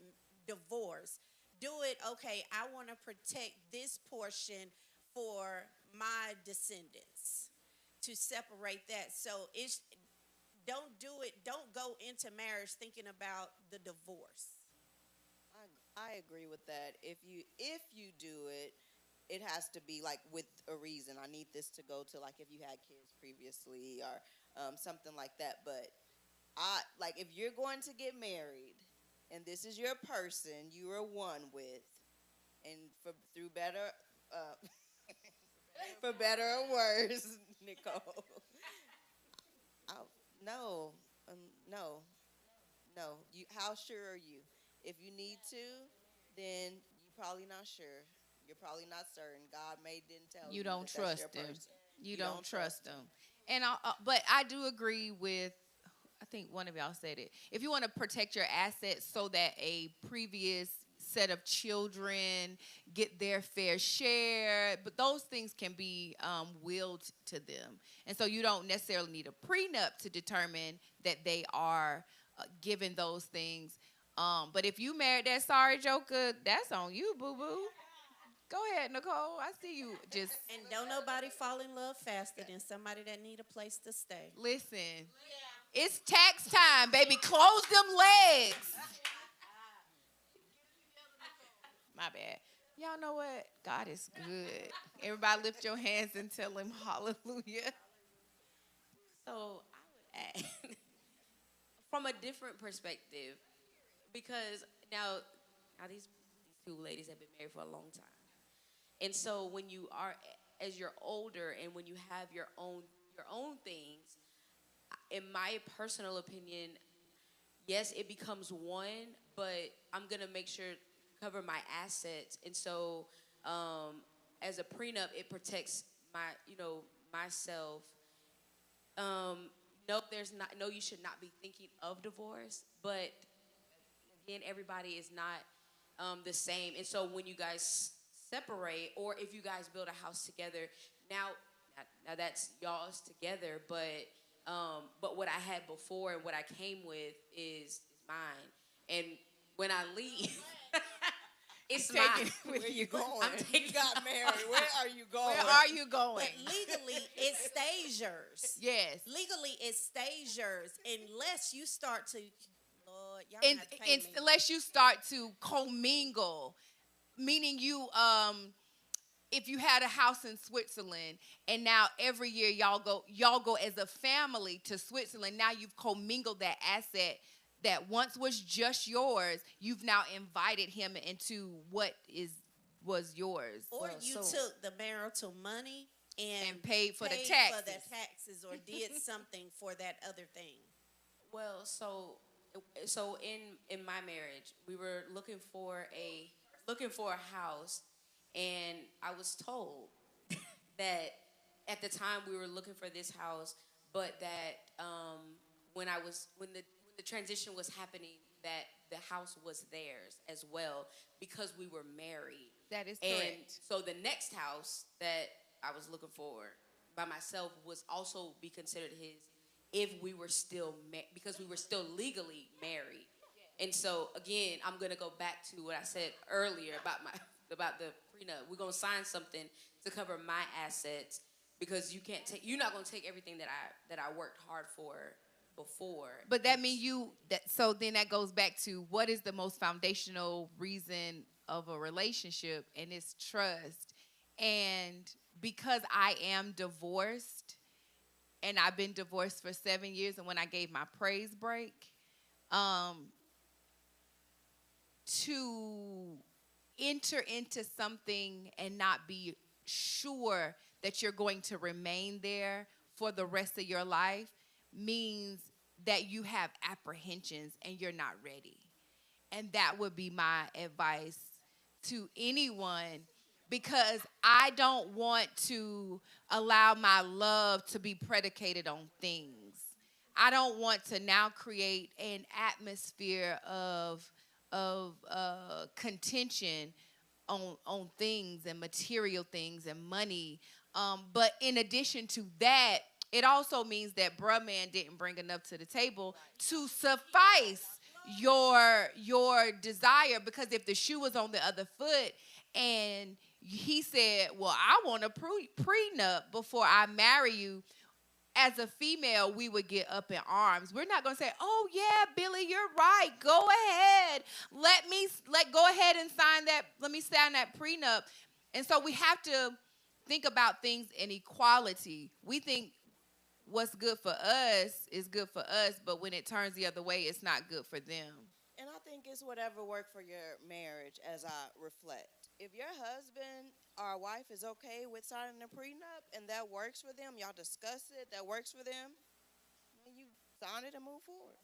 S7: divorced. Do it, okay, I want to protect this portion for my descendants, to separate that. So don't do it. Don't go into marriage thinking about the divorce.
S4: I agree with that. If you do it, it has to be like with a reason. I need this to go to, like, if you had kids previously or something like that. But if you're going to get married and this is your person you are one with, and through better for better or worse, Nicole. No, no. How sure are you? If you need to, then you're probably not sure. You're probably not certain. God didn't tell you.
S1: You don't
S4: that that's
S1: trust
S4: your
S1: him.
S4: person.
S1: You don't trust him. And but I do agree with, I think one of y'all said it. If you want to protect your assets so that a previous set of children get their fair share, but those things can be willed to them. And so you don't necessarily need a prenup to determine that they are given those things. But if you married that sorry joker, that's on you, boo-boo. Go ahead, Nicole. I see you just...
S7: And don't nobody fall in love faster than somebody that need a place to stay.
S1: Listen, it's tax time, baby. Close them legs. My bad. Y'all know what? God is good. Everybody lift your hands and tell him hallelujah.
S5: So I would add, from a different perspective, because now these two ladies have been married for a long time. And so when you are, as you're older and when you have your own things, in my personal opinion, yes, it becomes one, but I'm going to make sure cover my assets. And so as a prenup, it protects myself. No, you should not be thinking of divorce, but again, everybody is not the same. And so when you guys separate, or if you guys build a house together, now that's y'all's together, but what I had before and what I came with is mine. And when I leave, it's mine.
S4: Where you going?
S5: You
S4: got married. Where are you going?
S1: Where are you going?
S7: But legally, it stays yours.
S1: Yes.
S7: Legally, it stays yours unless you start to
S3: what? Y'all gonna have to pay me.
S1: unless you start to commingle, meaning you if you had a house in Switzerland and now every year y'all go as a family to Switzerland, now you've commingled that asset that once was just yours. You've now invited him into what was yours.
S3: Or you took the marital money and
S1: paid for the
S3: for the
S1: taxes.
S3: taxes or did something for that other thing.
S5: Well, so in my marriage, we were looking for a house, and I was told that at the time we were looking for this house, but that when the transition was happening, that the house was theirs as well because we were married.
S1: That is
S5: And
S1: correct.
S5: so the next house that I was looking for by myself was also be considered his if we were still because we were still legally married. And so again, I'm gonna go back to what I said earlier about the prenup. We're gonna sign something to cover my assets because you're not gonna take everything that I worked hard for before.
S1: But that means so then that goes back to what is the most foundational reason of a relationship, and it's trust. And because I am divorced, and I've been divorced for 7 years, and when I gave my praise break, to enter into something and not be sure that you're going to remain there for the rest of your life means that you have apprehensions and you're not ready. And that would be my advice to anyone, because I don't want to allow my love to be predicated on things. I don't want to now create an atmosphere of contention on things and material things and money. But in addition to that, it also means that bruh man didn't bring enough to the table to suffice your desire. Because if the shoe was on the other foot and he said, well, I want a prenup before I marry you, as a female, we would get up in arms. We're not going to say, oh, yeah, Billy, you're right. Go ahead. Go ahead and let me sign that prenup. And so we have to think about things in equality. We think what's good for us is good for us, but when it turns the other way, it's not good for them.
S4: And I think it's whatever worked for your marriage as I reflect. If your husband or wife is okay with signing a prenup and that works for them, y'all discuss it, that works for them, then you sign it and move forward.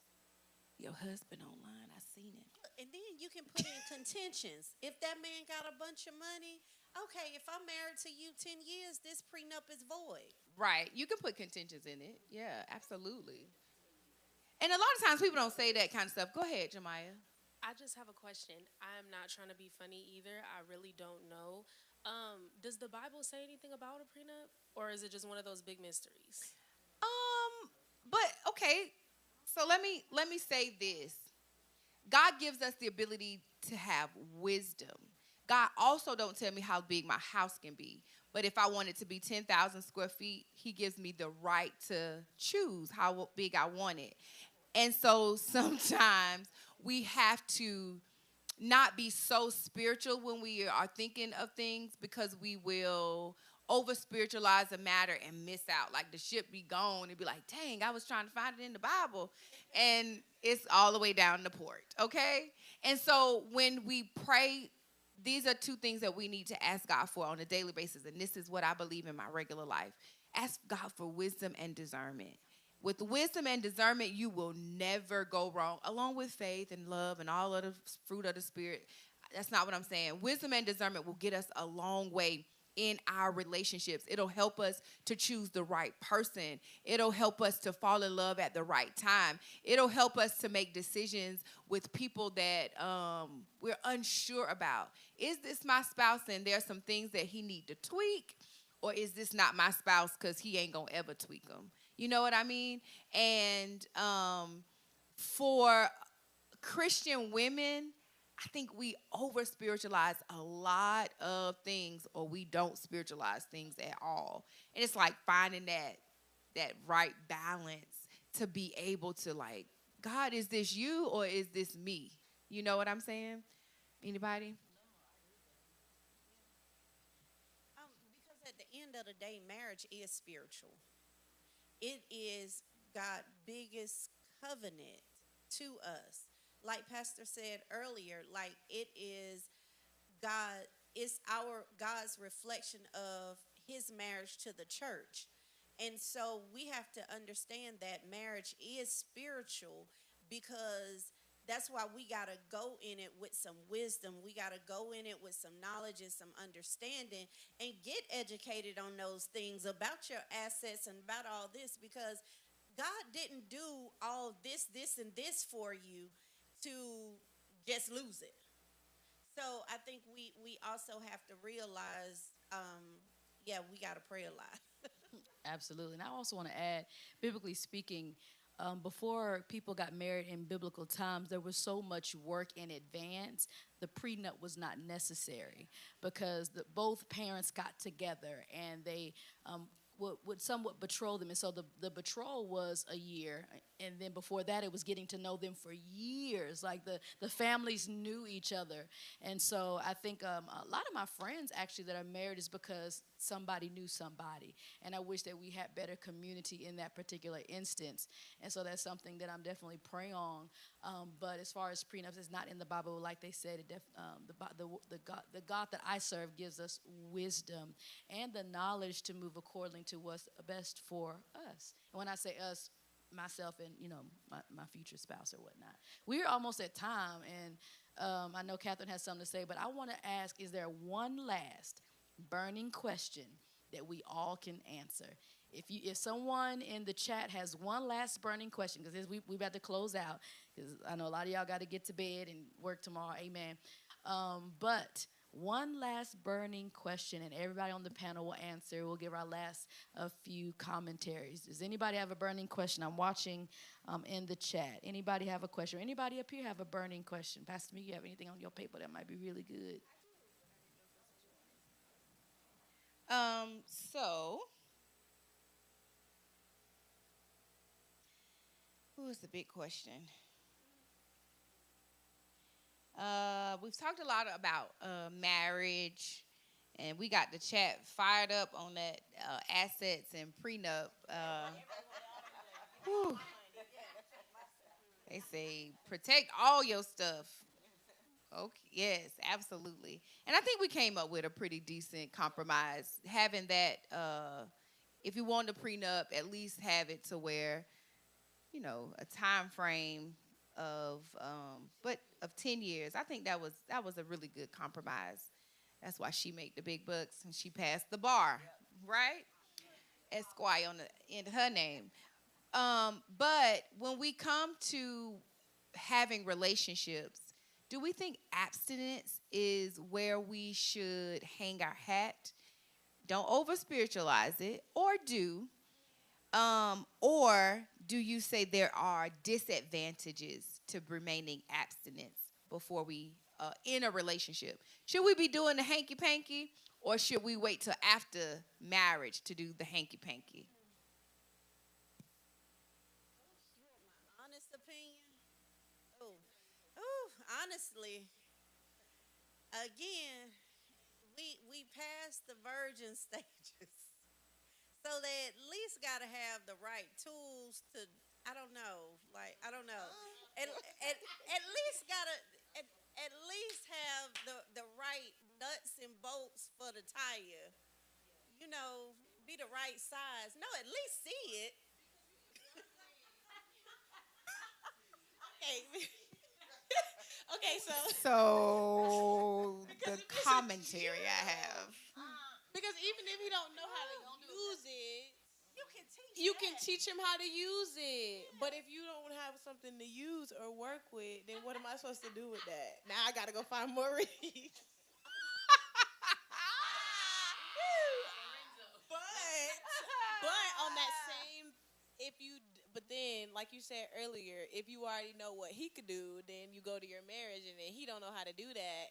S1: Your husband online, I seen him.
S7: And then you can put in contentions. If that man got a bunch of money, okay, if I'm married to you 10 years, this prenup is void.
S1: Right. You can put contentions in it. Yeah, absolutely. And a lot of times people don't say that kind of stuff. Go ahead, Jemiah.
S6: I just have a question. I'm not trying to be funny either. I really don't know. Does the Bible say anything about a prenup, or is it just one of those big mysteries?
S1: But okay. So let me say this. God gives us the ability to have wisdom. God also don't tell me how big my house can be. But if I want it to be 10,000 square feet, he gives me the right to choose how big I want it. And so sometimes we have to not be so spiritual when we are thinking of things, because we will over spiritualize a matter and miss out. Like the ship be gone and be like, dang, I was trying to find it in the Bible. And it's all the way down the port, okay? And so when we pray, these are two things that we need to ask God for on a daily basis. And this is what I believe in my regular life. Ask God for wisdom and discernment. With wisdom and discernment, you will never go wrong, along with faith and love and all of the fruit of the Spirit. That's not what I'm saying. Wisdom and discernment will get us a long way in our relationships. It'll help us to choose the right person. It'll help us to fall in love at the right time. It'll help us to make decisions with people that we're unsure about. Is this my spouse and there's some things that he need to tweak? Or is this not my spouse because he ain't going to ever tweak them? You know what I mean? And for Christian women, I think we over spiritualize a lot of things, or we don't spiritualize things at all. And it's like finding that right balance to be able to like God, is this you or is this me? You know what I'm saying? Anybody?
S7: Because at the end of the day, marriage is spiritual. It is God's biggest covenant to us. Like Pastor said earlier, like it is God, it's our God's reflection of his marriage to the church. And so we have to understand that marriage is spiritual because that's why we got to go in it with some wisdom. We got to go in it with some knowledge and some understanding and get educated on those things about your assets and about all this because God didn't do all this, and this for you to just lose it. So I think we also have to realize, yeah, we got to pray a lot.
S2: Absolutely. And I also want to add, biblically speaking, before people got married in biblical times, there was so much work in advance. The prenup was not necessary because both parents got together and they would somewhat betroth them. And so the betrothal was a year. And then before that, it was getting to know them for years. Like the families knew each other. And so I think a lot of my friends actually that are married is because somebody knew somebody. And I wish that we had better community in that particular instance. And so that's something that I'm definitely praying on. But as far as prenups, it's not in the Bible. Like they said, the God that I serve gives us wisdom and the knowledge to move accordingly to what's best for us. And when I say us, myself and my future spouse or whatnot. We're almost at time, and I know Catherine has something to say, but I want to ask: is there one last burning question that we all can answer? If someone in the chat has one last burning question, because we about to close out, because I know a lot of y'all got to get to bed and work tomorrow. Amen. But one last burning question, and everybody on the panel will answer. We'll give our last a few commentaries. Does anybody have a burning question? I'm watching in the chat. Anybody have a question? Anybody up here have a burning question? Pastor Me, you have anything on your paper that might be really good?
S1: So who is the big question? We've talked a lot about marriage, and we got the chat fired up on that assets and prenup. Whew. They say protect all your stuff. Okay, yes, absolutely. And I think we came up with a pretty decent compromise, having that. If you want a prenup, at least have it to where a time frame of 10 years. I think that was a really good compromise. That's why she made the big bucks and she passed the bar, right? Esquire on the end of her name. But when we come to having relationships, do we think abstinence is where we should hang our hat? Don't over spiritualize it, or do you say there are disadvantages to remaining abstinence before we in a relationship? Should we be doing the hanky panky, or should we wait till after marriage to do the hanky panky?
S7: Honest opinion. Oh, oh, honestly, again, we passed the virgin stages, so they at least got to have the right tools to. I don't know, like I don't know. At least gotta at, at least have the right nuts and bolts for the tire. Be the right size. No, at least see it. Okay. Okay, so
S1: So
S5: Because
S1: the
S5: if it's a
S1: commentary I have.
S5: because even if he don't know how to use it,
S7: you can teach
S5: you can
S7: that.
S5: teach him how to use it. But if you don't have something to use or work with, then what am I supposed to do with that? Now I gotta go find Maurice. but but on that same, if you but then like you said earlier, if you already know what he could do, then you go to your marriage and then he don't know how to do that,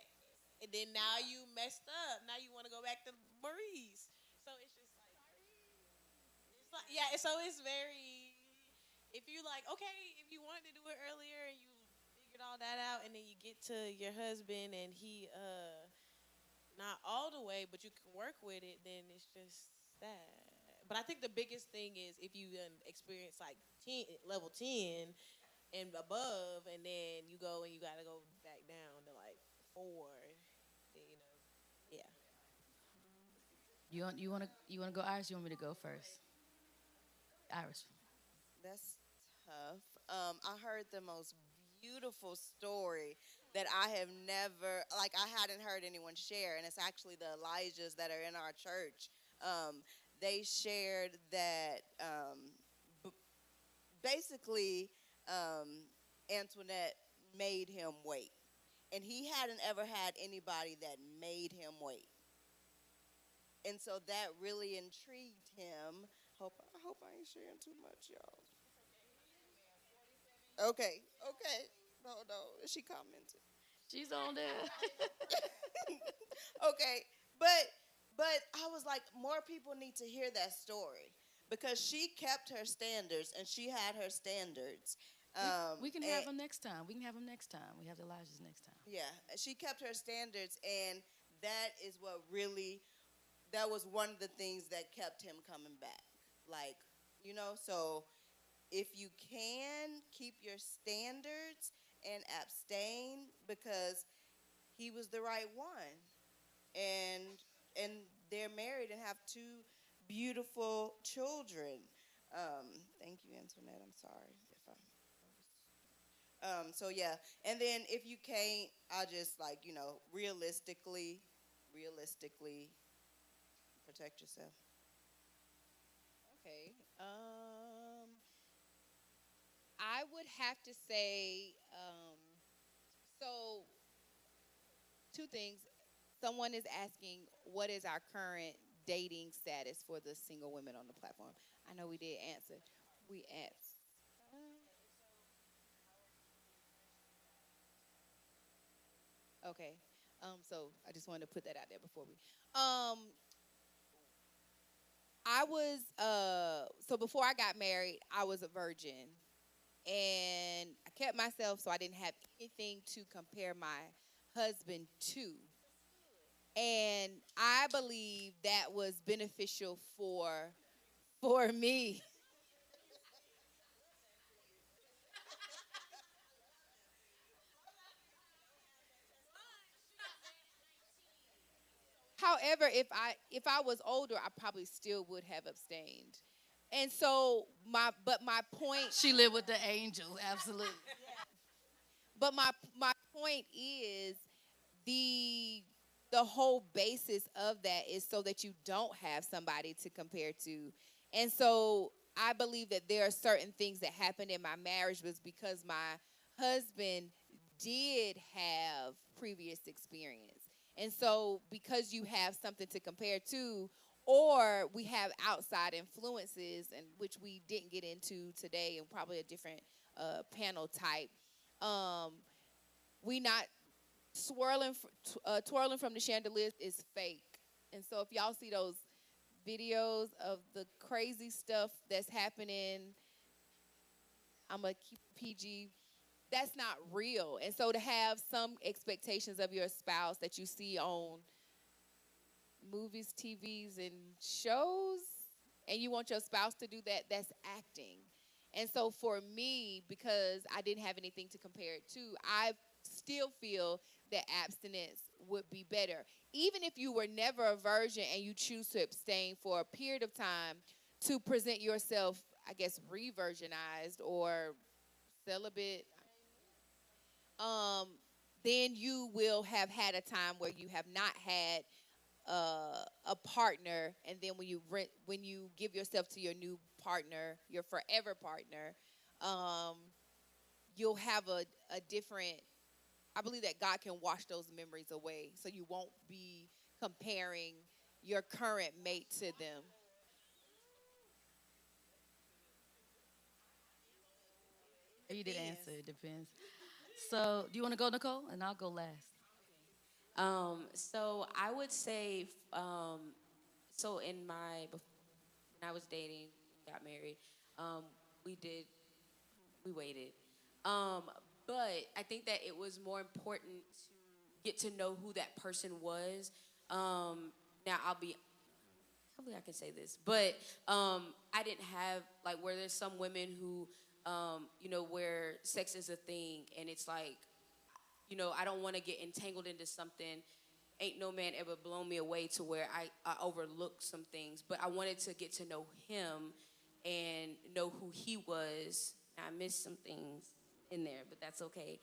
S5: and then now you messed up. Now you want to go back to Maurice. So it's just like yeah. So it's very. if you like, okay, if you wanted to do it earlier and you figured all that out, and then you get to your husband and he not all the way, but you can work with it, then it's just that. But I think the biggest thing is if you experience like 10, level 10 and above, and then you go and you got to go back down to like 4, then yeah.
S2: You want to go, Iris? You want me to go first? Iris.
S4: That's tough. I heard the most beautiful story that I have never, like, I hadn't heard anyone share, and it's actually the Elijahs that are in our church. They shared that b- basically Antoinette made him wait, and he hadn't ever had anybody that made him wait, and so that really intrigued him. I hope I ain't sharing too much, y'all. Okay, okay. No, no, she commented.
S2: She's on there.
S4: Okay, but I was like, more people need to hear that story because she kept her standards and she had her standards.
S2: We can
S4: And
S2: have them next time. We can have them next time. We have the Elijahs next time.
S4: yeah, she kept her standards, and that is what really, that was one of the things that kept him coming back. Like, so if you can keep your standards and abstain because he was the right one, and and they're married and have two beautiful children. Thank you, Antoinette. I'm sorry if I so yeah, and then if you can't, I just, like, realistically protect yourself.
S1: Okay. I would have to say, so two things. Someone is asking, what is our current dating status for the single women on the platform? I know we did answer. We asked. Okay. So I just wanted to put that out there before we. I was so before I got married, I was a virgin, and I kept myself so I didn't have anything to compare my husband to. And I believe that was beneficial for me. However, if I was older, I probably still would have abstained. And so my point
S2: She lived with the angels. Absolutely.
S1: my point is the the whole basis of that is so that you don't have somebody to compare to. And so I believe that there are certain things that happened in my marriage was because my husband did have previous experience. And so because you have something to compare to, or we have outside influences, and which we didn't get into today and probably a different panel type, um, we not twirling from the chandelier is fake. And so if y'all see those videos of the crazy stuff that's happening, I'm gonna keep PG. That's not real. And so to have some expectations of your spouse that you see on movies, TVs, and shows, and you want your spouse to do that, that's acting. And so for me, because I didn't have anything to compare it to, I still feel that abstinence would be better. Even if you were never a virgin and you choose to abstain for a period of time to present yourself, I guess, re-virginized or celibate, um, then you will have had a time where you have not had a partner, and then when you give yourself to your new partner, your forever partner, um, you'll have a different. I believe that God can wash those memories away, so you won't be comparing your current mate to them.
S2: You did answer.
S5: Depends.
S2: It depends. So, do you want to go, Nicole? And I'll go last.
S5: So I would say, so when I was dating, got married, we did. we waited. Um, but I think that it was more important to get to know who that person was. Now I'll be hopefully I can say this, but I didn't have like where there's some women who where sex is a thing and it's like I don't want to get entangled into something. Ain't no man ever blown me away to where I overlooked some things, but I wanted to get to know him and know who he was. I missed some things in there, but that's okay.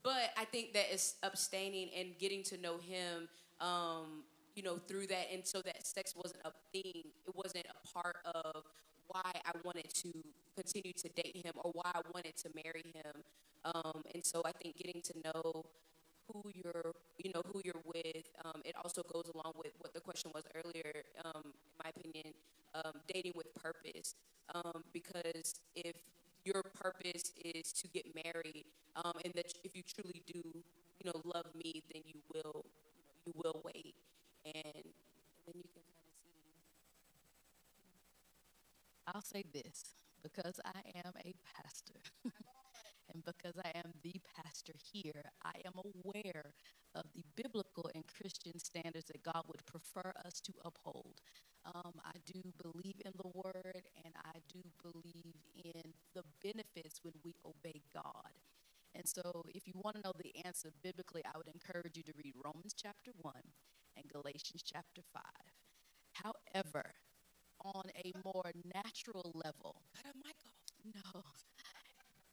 S5: But I think that it's abstaining and getting to know him, through that, and so that sex wasn't a thing. It wasn't a part of why I wanted to continue to date him or why I wanted to marry him. And so I think getting to know who you're with. It also goes along with what the question was earlier. In my opinion, dating with purpose. Because if your purpose is to get married, and that if you truly do, love me, then you will wait, and then you can kind of see.
S2: I'll say this because I am a pastor. And because I am the pastor here, I am aware of the biblical and Christian standards that God would prefer us to uphold. I do believe in the word, and I do believe in the benefits when we obey God. And so if you want to know the answer biblically, I would encourage you to read Romans chapter 1 and Galatians chapter 5. However, on a more natural level, cut a mic off. No.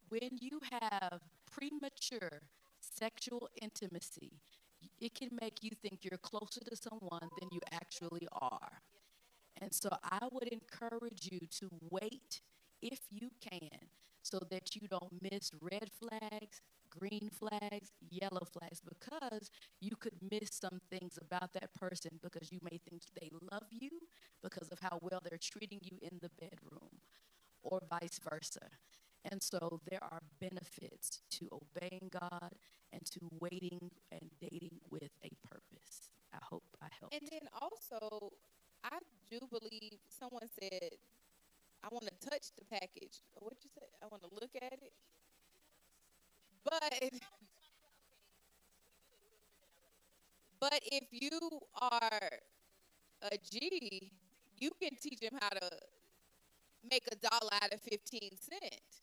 S2: When you have premature sexual intimacy, it can make you think you're closer to someone than you actually are. And so I would encourage you to wait if you can so that you don't miss red flags, green flags, yellow flags, because you could miss some things about that person because you may think they love you because of how well they're treating you in the bedroom or vice versa. And so there are benefits to obeying God and to waiting and dating with a purpose. I hope I helped.
S1: And then also, I do believe someone said, I want to touch the package. What'd you say? I want to look at it. But but if you are a G, you can teach him how to make $1 out of 15 cents.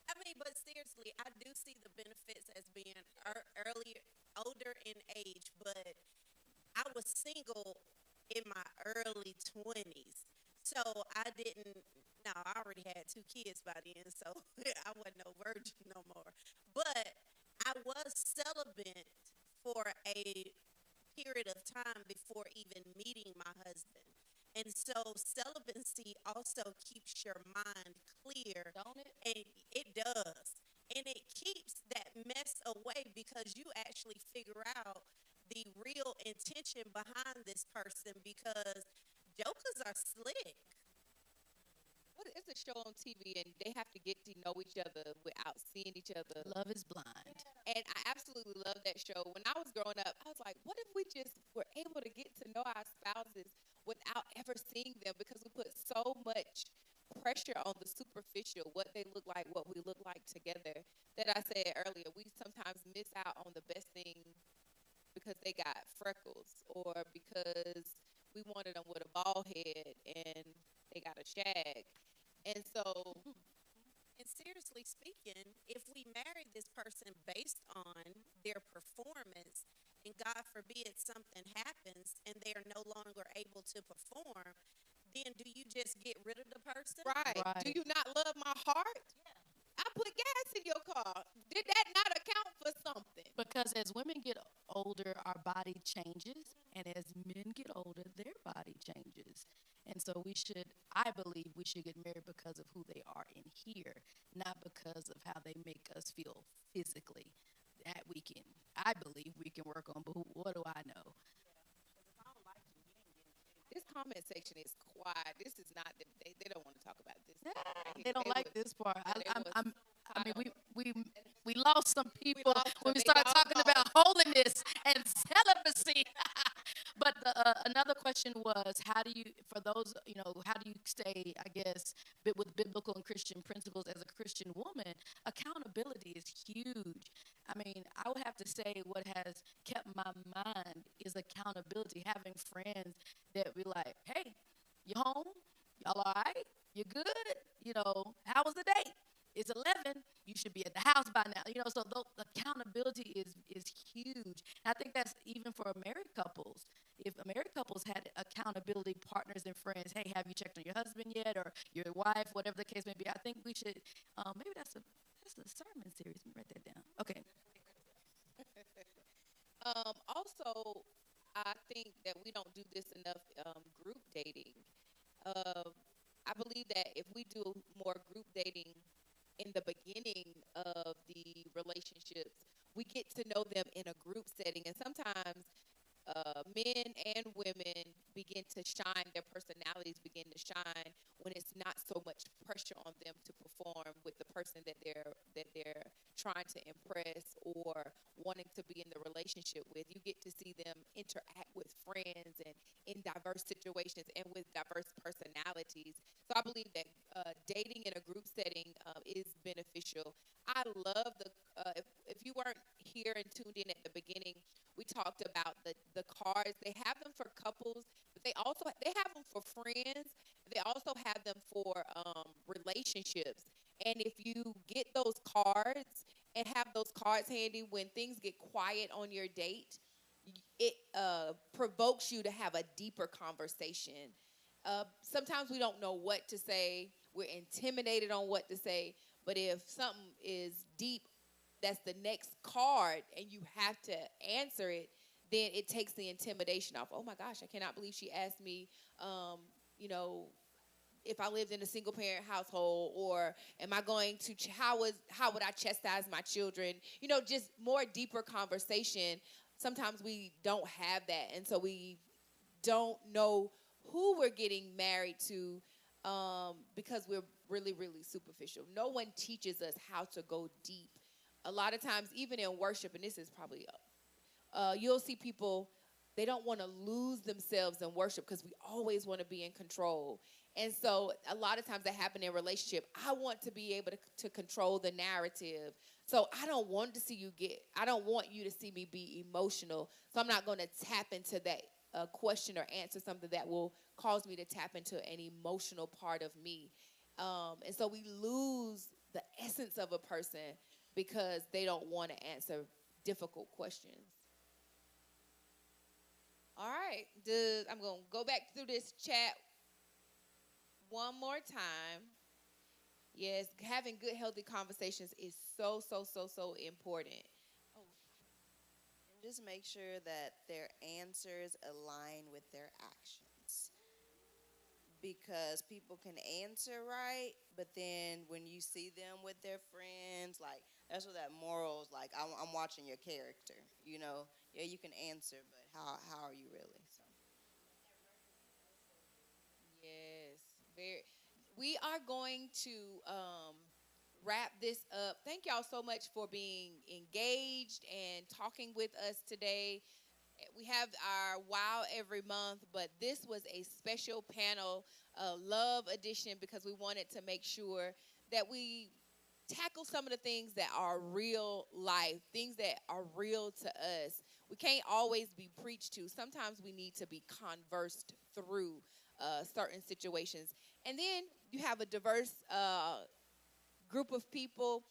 S3: I mean, but seriously, I do see the benefits as being earlier, older in age, but I was single in my early 20s. So I didn't, no, I already had 2 kids by then, so I wasn't no virgin no more. But I was celibate for a period of time before even meeting my husband. And so celibacy also keeps your mind clear.
S2: Don't it?
S3: And it does. And it keeps that mess away because you actually figure out the real intention behind this person because jokers are slick.
S1: What is a show on TV and they have to get to know each other without seeing each other?
S2: Love is blind.
S1: And I absolutely love that show. When I was growing up, I was like, what if we just were able to get to know our spouses without ever seeing them because we put so much pressure on the superficial, what they look like, what we look like together, that I said earlier, we sometimes miss out on the best thing because they got freckles or because we wanted them with a bald head and they got a shag. And so
S3: And seriously speaking, if we marry this person based on their performance, and God forbid something happens and they are no longer able to perform, then do you just get rid of the person?
S1: right.
S2: Right.
S1: Do you not love my heart? I put gas in your car. Did that not account for something?
S2: Because as women get older, our body changes, and as men get older, their body changes. And so I believe we should get married because of who they are in here, not because of how they make us feel physically. That I believe we can work on, but what do I know?
S1: This comment section is quiet. This is not, they don't want to talk about this.
S2: They don't like this part. I mean,
S1: I
S2: we lost some people
S1: lost
S2: when
S1: them.
S2: we
S1: They
S2: started
S1: all
S2: talking
S1: gone.
S2: about holiness and See, but another question was, how do you, for those, how do you stay, I guess, with biblical and Christian principles as a Christian woman? Accountability is huge. I mean, I would have to say what has kept my mind is accountability. Having friends that be like, hey, you home? Y'all all right? You good? How was the date? It's 11. You should be at the house by now. So accountability is huge. And I think that's even for married couples. If married couples had accountability partners and friends, hey, have you checked on your husband yet, or your wife, whatever the case may be? I think we should. Maybe that's a sermon series. Let me write that down. Okay.
S1: Also, I think that we don't do this enough group dating. Uh, I believe that if we do more group dating in the beginning of the relationships, we get to know them in a group setting. And sometimes men and women begin to shine, their personalities begin to shine when it's not so much pressure on them to perform with the person that they're trying to impress or wanting to be in the relationship with. You get to see them interact with friends and in diverse situations and with diverse personalities. So I believe that dating in a group setting is beneficial. I love if you weren't here and tuned in at the beginning, we talked about the cards. They have them for couples, but they have them for friends. They also have them for relationships. And if you get those cards and have those cards handy when things get quiet on your date, it provokes you to have a deeper conversation. Sometimes we don't know what to say. We're intimidated on what to say. But if something is deep, that's the next card, and you have to answer it, then it takes the intimidation off. Oh my gosh, I cannot believe she asked me, if I lived in a single parent household, or am I going to, how would I chastise my children? Just more deeper conversation. Sometimes we don't have that. And so we don't know who we're getting married to because we're really, really superficial. No one teaches us how to go deep. A lot of times, even in worship, and this is probably, you'll see people, they don't want to lose themselves in worship because we always want to be in control. And so a lot of times that happen in relationship. I want to be able to control the narrative. So I don't want you to see me be emotional. So I'm not going to tap into that question or answer something that will cause me to tap into an emotional part of me. And so we lose the essence of a person because they don't want to answer difficult questions. All right, I'm going to go back through this chat one more time. Yes, having good, healthy conversations is so, so, so, so important.
S4: And just make sure that their answers align with their actions. Because people can answer right, but then when you see them with their friends, like that's what that morals, like I'm watching your character, Yeah, you can answer, but how are you really? So
S1: Yes, very. We are going to wrap this up. Thank y'all so much for being engaged and talking with us today. We have our wow every month, but this was a special panel, love edition, because we wanted to make sure that we tackle some of the things that are real life, things that are real to us. We can't always be preached to. Sometimes we need to be conversed through certain situations. And then you have a diverse group of people.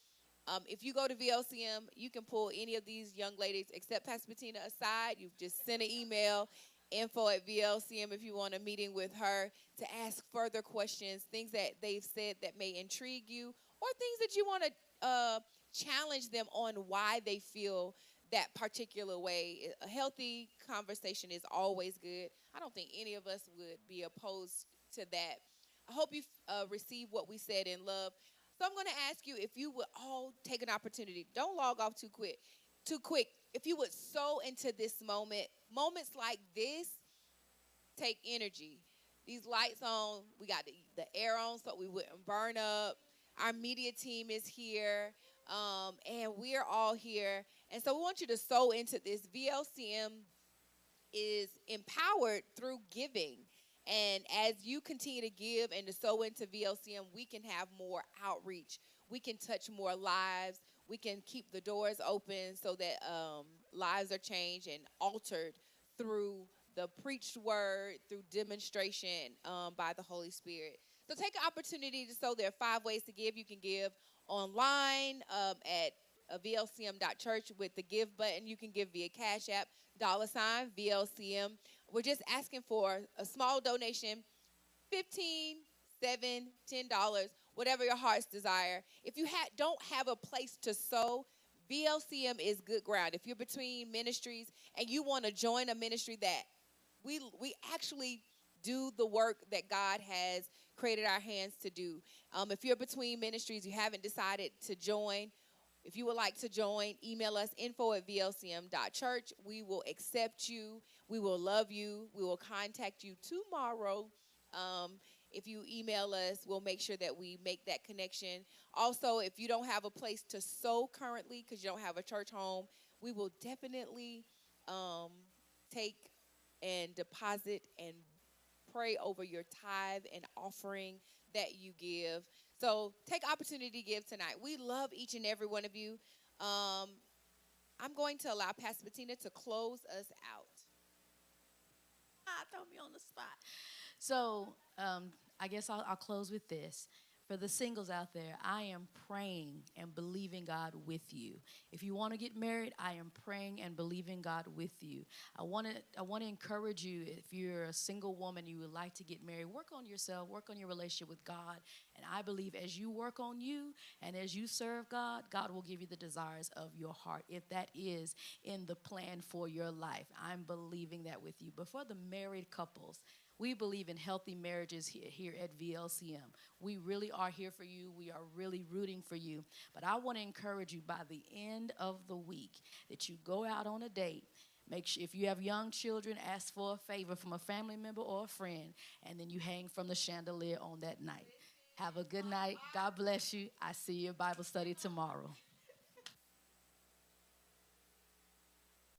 S1: If you go to VLCM, you can pull any of these young ladies, except Pastor Bettina, aside. You just send an email, info@VLCM, if you want a meeting with her to ask further questions, things that they've said that may intrigue you, or things that you want to challenge them on why they feel that particular way. A healthy conversation is always good. I don't think any of us would be opposed to that. I hope you receive what we said in love. So I'm going to ask you if you would all take an opportunity. Don't log off too quick. Too quick. If you would sow into this moment, moments like this take energy. These lights on, we got the air on so we wouldn't burn up. Our media team is here, and we're all here. And so we want you to sow into this. VLCM is empowered through giving. And as you continue to give and to sow into VLCM, we can have more outreach. We can touch more lives. We can keep the doors open so that lives are changed and altered through the preached word, through demonstration by the Holy Spirit. So take an opportunity to sow. There are 5 ways to give. You can give online at VLCM.church with the give button. You can give via Cash App, $ VLCM. We're just asking for a small donation, 15, 7, $10, whatever your heart's desire. If you don't have a place to sow, VLCM is good ground. If you're between ministries and you want to join a ministry that we actually do the work that God has created our hands to do. If you're between ministries, you haven't decided to join, if you would like to join, email us info@vlcm.church. We will accept you. We will love you. We will contact you tomorrow. If you email us, we'll make sure that we make that connection. Also, if you don't have a place to sow currently because you don't have a church home, we will definitely take and deposit and pray over your tithe and offering that you give. So take opportunity to give tonight. We love each and every one of you. I'm going to allow Pastor Bettina to close us out.
S2: Throw me on the spot. So I guess I'll close with this. For the singles out there, I am praying and believing God with you. If you want to get married, I am praying and believing God with you. I want to encourage you, if you're a single woman, you would like to get married, work on yourself, work on your relationship with God. And I believe as you work on you and as you serve God, God will give you the desires of your heart, if that is in the plan for your life. I'm believing that with you. But for the married couples, we believe in healthy marriages here at VLCM. We really are here for you. We are really rooting for you. But I want to encourage you by the end of the week that you go out on a date. Make sure if you have young children, ask for a favor from a family member or a friend, and then you hang from the chandelier on that night. Have a good night. God bless you. I see you at Bible study tomorrow.